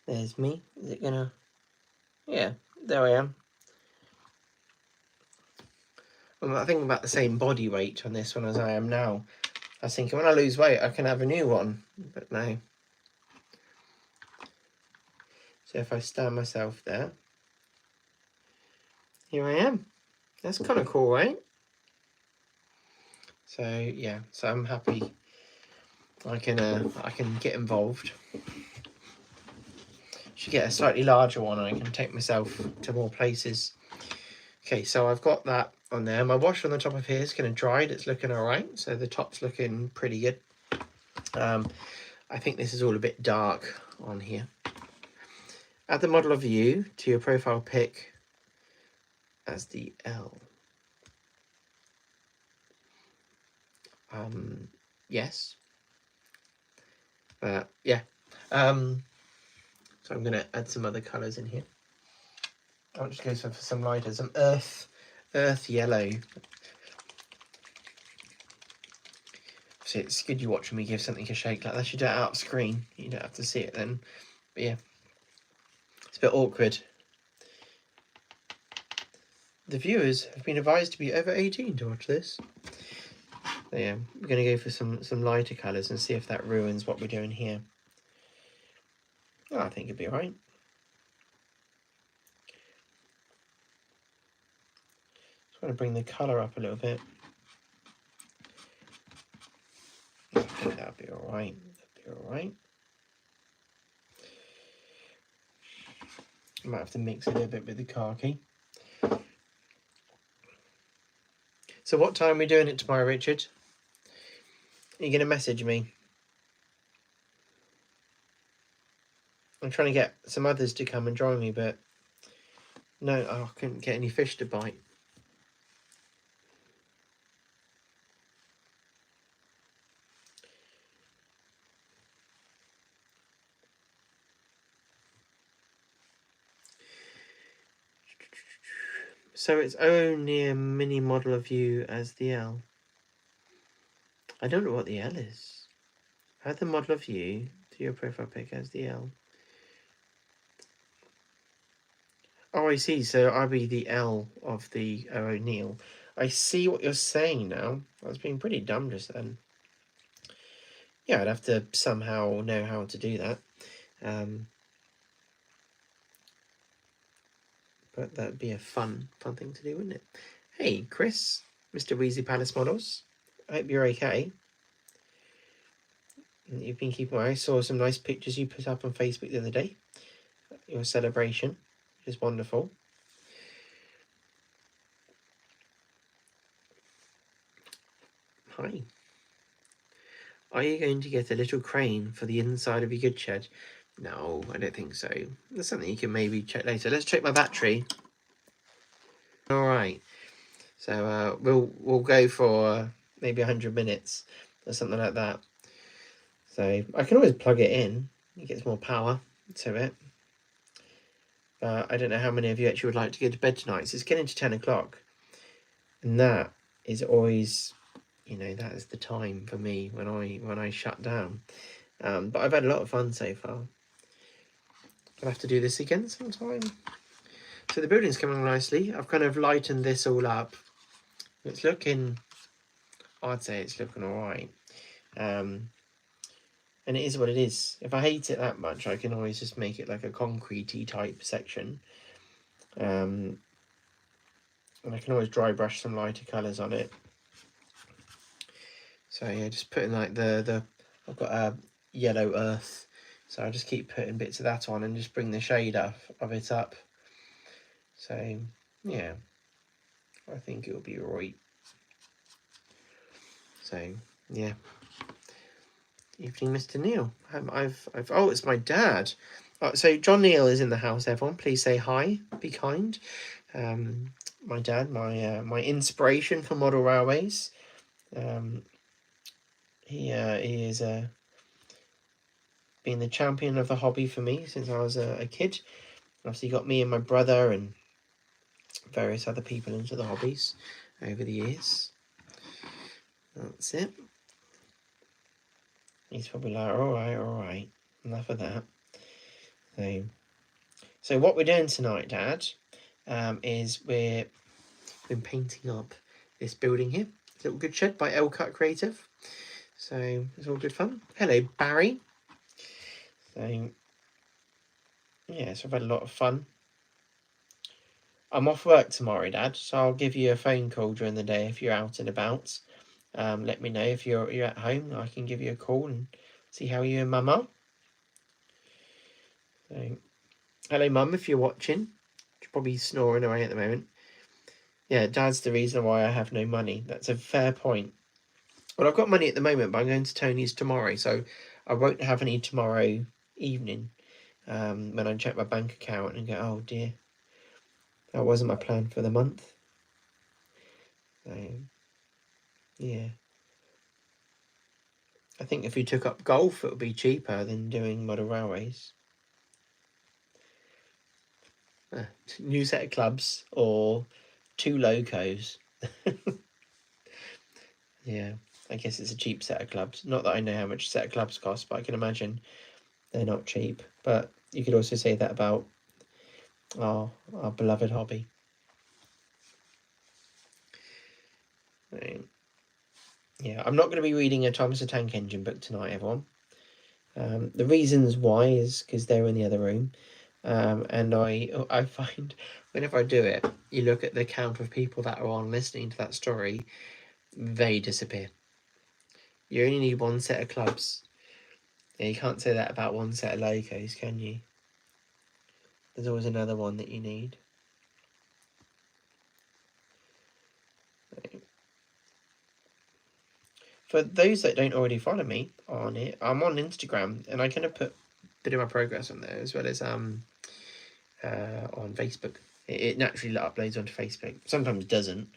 there's me. Is it gonna? Yeah, there I am. I think I'm about the same body weight on this one as I am now. I was thinking when I lose weight, I can have a new one, but no. So if I stand myself there, here I am. That's kind of cool, right? So yeah, so I'm happy. I can get involved. Should get a slightly larger one, and I can take myself to more places. Okay, so I've got that on there. My wash on the top of here is going to dry. It's looking all right. So the top's looking pretty good. I think this is all a bit dark on here. Add the model of view to your profile pic as the L. yes. But yeah. So I'm going to add some other colours in here. I'll just go for some lighter, some earth yellow. So it's good you watching me give something a shake like that. You do it out of screen. You don't have to see it then. But yeah, it's a bit awkward. The viewers have been advised to be over 18 to watch this. So yeah, we're going to go for some lighter colours and see if that ruins what we're doing here. Oh, I think it'll be alright. Just want to bring the colour up a little bit. I think that'll be alright. That'll be alright. I might have to mix a little bit with the khaki. So what time are we doing it tomorrow, Richard? Are you going to message me? I'm trying to get some others to come and join me, but no, I couldn't get any fish to bite. So it's only a mini model of you as the L. I don't know what the L is. Add the model of you to your profile pic as the L. Oh, I see. So I'll be the L of the O'Neill. I see what you're saying now. I was being pretty dumb just then. Yeah, I'd have to somehow know how to do that. But that'd be a fun thing to do, wouldn't it? Hey, Chris, Mr. Weasley Palace Models. I hope you're okay. You've been keeping. I saw some nice pictures you put up on Facebook the other day. Your celebration is wonderful. Hi. Are you going to get a little crane for the inside of your goods shed? No, I don't think so. That's something you can maybe check later. Let's check my battery. All right. So we'll go for maybe 100 minutes or something like that. So I can always plug it in. It gets more power to it. But I don't know how many of you actually would like to go to bed tonight. So it's getting to 10 o'clock. And that is always, you know, that is the time for me when I shut down. But I've had a lot of fun so far. I'll have to do this again sometime. So the building's coming nicely. I've kind of lightened this all up. It's looking, I'd say it's looking all right. And it is what it is. If I hate it that much, I can always just make it like a concrete-y type section. And I can always dry brush some lighter colours on it. So yeah, just putting like I've got a yellow earth. So I just keep putting bits of that on and just bring the shade of it up. So yeah, I think it'll be alright. So yeah. Evening, Mr. Neil. Oh, it's my dad. So John Neil is in the house. Everyone, please say hi. Be kind. My dad, my inspiration for model railways. He is been the champion of the hobby for me since I was a kid. Obviously, got me and my brother and various other people into the hobbies over the years. That's it. He's probably like, all right, enough of that. So what we're doing tonight, Dad, is we've been painting up this building here. Little Good Shed by L Cut Creative. So it's all good fun. Hello, Barry. So yeah, so I've had a lot of fun. I'm off work tomorrow, Dad, so I'll give you a phone call during the day if you're out and about. Let me know if you're at home. I can give you a call and see how you and Mum are. So, hello, Mum, if you're watching. You're probably snoring away at the moment. Yeah, Dad's the reason why I have no money. That's a fair point. Well, I've got money at the moment, but I'm going to Tony's tomorrow, so I won't have any tomorrow evening when I check my bank account and go, oh dear, that wasn't my plan for the month. So, yeah. I think if you took up golf, it would be cheaper than doing model railways. New set of clubs or 2 locos. Yeah, I guess it's a cheap set of clubs. Not that I know how much a set of clubs cost, but I can imagine they're not cheap. But you could also say that about our beloved hobby. Right. Yeah, I'm not going to be reading a Thomas the Tank Engine book tonight, everyone. The reasons why is because they're in the other room. And I find whenever I do it, you look at the count of people that are on listening to that story, they disappear. You only need 1 set of clubs. Yeah, you can't say that about 1 set of locos, can you? There's always another one that you need. Right. For those that don't already follow me on it, I'm on Instagram, and I kind of put a bit of my progress on there, as well as on Facebook. It naturally uploads onto Facebook. Sometimes it doesn't,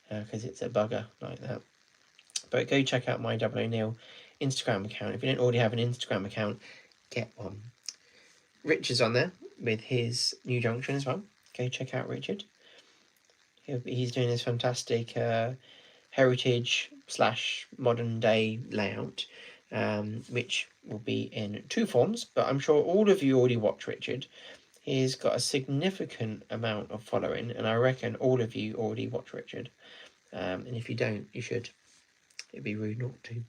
because it's a bugger like that. But go check out my Double O'Neill Instagram account. If you don't already have an Instagram account, get one. Richard's on there with his New Junction as well. Go check out Richard. He's doing this fantastic heritage / modern day layout, which will be in 2 forms, but I'm sure all of you already watch Richard. He's got a significant amount of following, and I reckon all of you already watch Richard. And if you don't, you should. It'd be rude not to.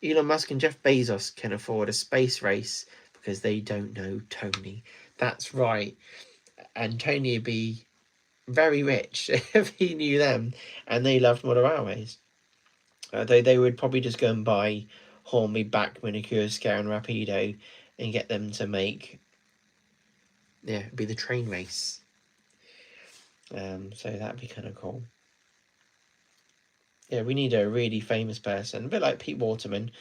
Elon Musk and Jeff Bezos can afford a space race because they don't know Tony. That's right. And Tony would be very rich if he knew them and they loved model railways. They would probably just go and buy Hornby, Back, Manicure, Scare and Rapido and get them to make, yeah, it'd be the train race. So that'd be kind of cool. Yeah, we need a really famous person, a bit like Pete Waterman,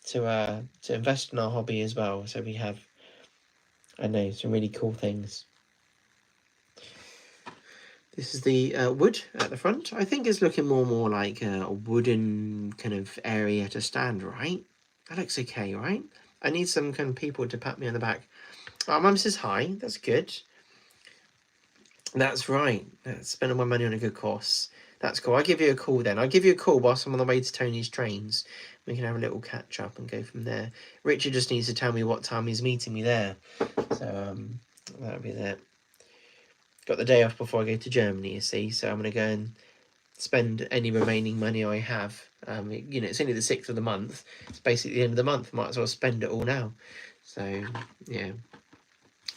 to invest in our hobby as well. So we have, I know, some really cool things. This is the wood at the front. I think it's looking more and more like a wooden kind of area to stand, right? That looks okay, right? I need some kind of people to pat me on the back. Oh, Mum says hi. That's good. That's right. Spending my money on a good course. That's cool. I'll give you a call then. I'll give you a call whilst I'm on the way to Tony's trains. We can have a little catch up and go from there. Richard just needs to tell me what time he's meeting me there. So that'll be that. Got the day off before I go to Germany, you see. So I'm going to go and spend any remaining money I have. You know, it's only the 6th of the month. It's basically the end of the month. Might as well spend it all now. So, yeah.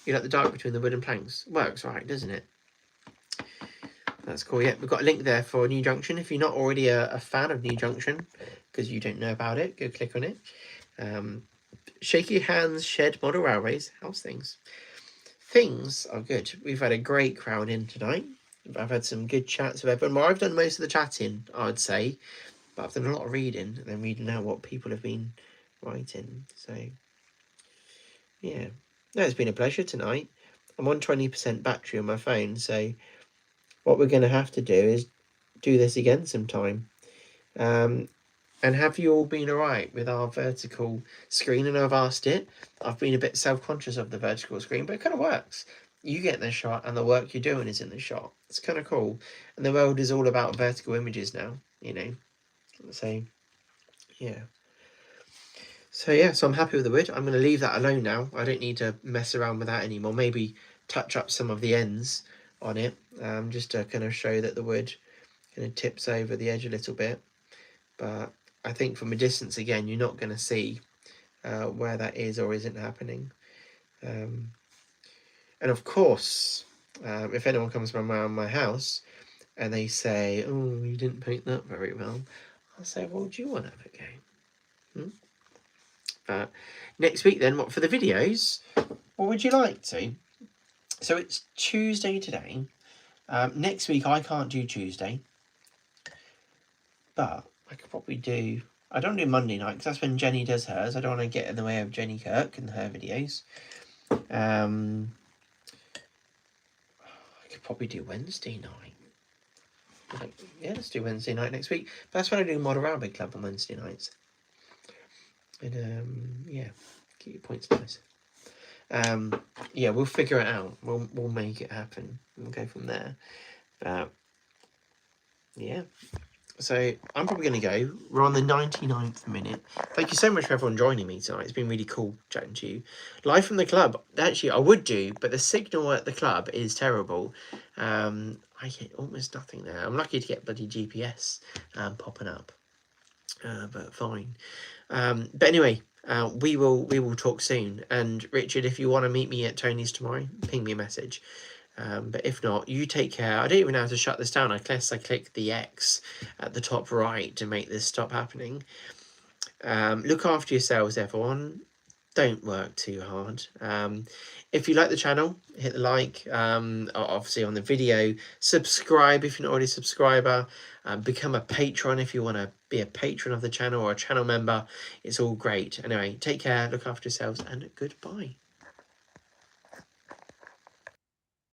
You like the dark between the wooden planks? Works right, doesn't it? That's cool. Yeah, we've got a link there for New Junction. If you're not already a fan of New Junction, because you don't know about it, go click on it. Shaky Hands Shed Model Railways. How's things? Things are good. We've had a great crowd in tonight. I've had some good chats with everyone. Well, I've done most of the chatting, I'd say, but I've done a lot of reading and then reading out what people have been writing. So, yeah. No, it's been a pleasure tonight. I'm on 20% battery on my phone, so what we're going to have to do is do this again sometime. And have you all been alright with our vertical screen? And I've asked it. I've been a bit self-conscious of the vertical screen, but it kind of works. You get in the shot and the work you're doing is in the shot. It's kind of cool. And the world is all about vertical images now, you know. So, yeah. So, yeah, so I'm happy with the wood. I'm going to leave that alone now. I don't need to mess around with that anymore. Maybe touch up some of the ends on it, just to kind of show that the wood kind of tips over the edge a little bit. But I think from a distance, again, you're not going to see where that is or isn't happening. And of course, if anyone comes around my house and they say, oh, you didn't paint that very well, I'll say, well, do you want to have a go? Next week then, what for the videos? What would you like to? So it's Tuesday today. Next week I can't do Tuesday, but I could probably do. I don't do Monday night because that's when Jenny does hers. I don't want to get in the way of Jenny Kirk and her videos. I could probably do Wednesday night. Yeah, let's do Wednesday night next week. But that's when I do Model Railway Club on Wednesday nights. And yeah, keep your points nice. Yeah, we'll figure it out. We'll make it happen. We'll go from there. But yeah. So I'm probably going to go. We're on the 99th minute. Thank you so much for everyone joining me tonight. It's been really cool chatting to you. Live from the club. Actually, I would do, but the signal at the club is terrible. I get almost nothing there. I'm lucky to get bloody GPS popping up. But fine. But anyway, we will talk soon. And Richard, if you want to meet me at Tony's tomorrow, ping me a message. But if not, you take care. I don't even know how to shut this down. I click the X at the top right to make this stop happening. Look after yourselves, everyone. Don't work too hard. If you like the channel, hit the like. Obviously on the video, subscribe if you're not already a subscriber. Become a patron if you want to be a patron of the channel or a channel member. It's all great. Anyway, take care, look after yourselves, and goodbye.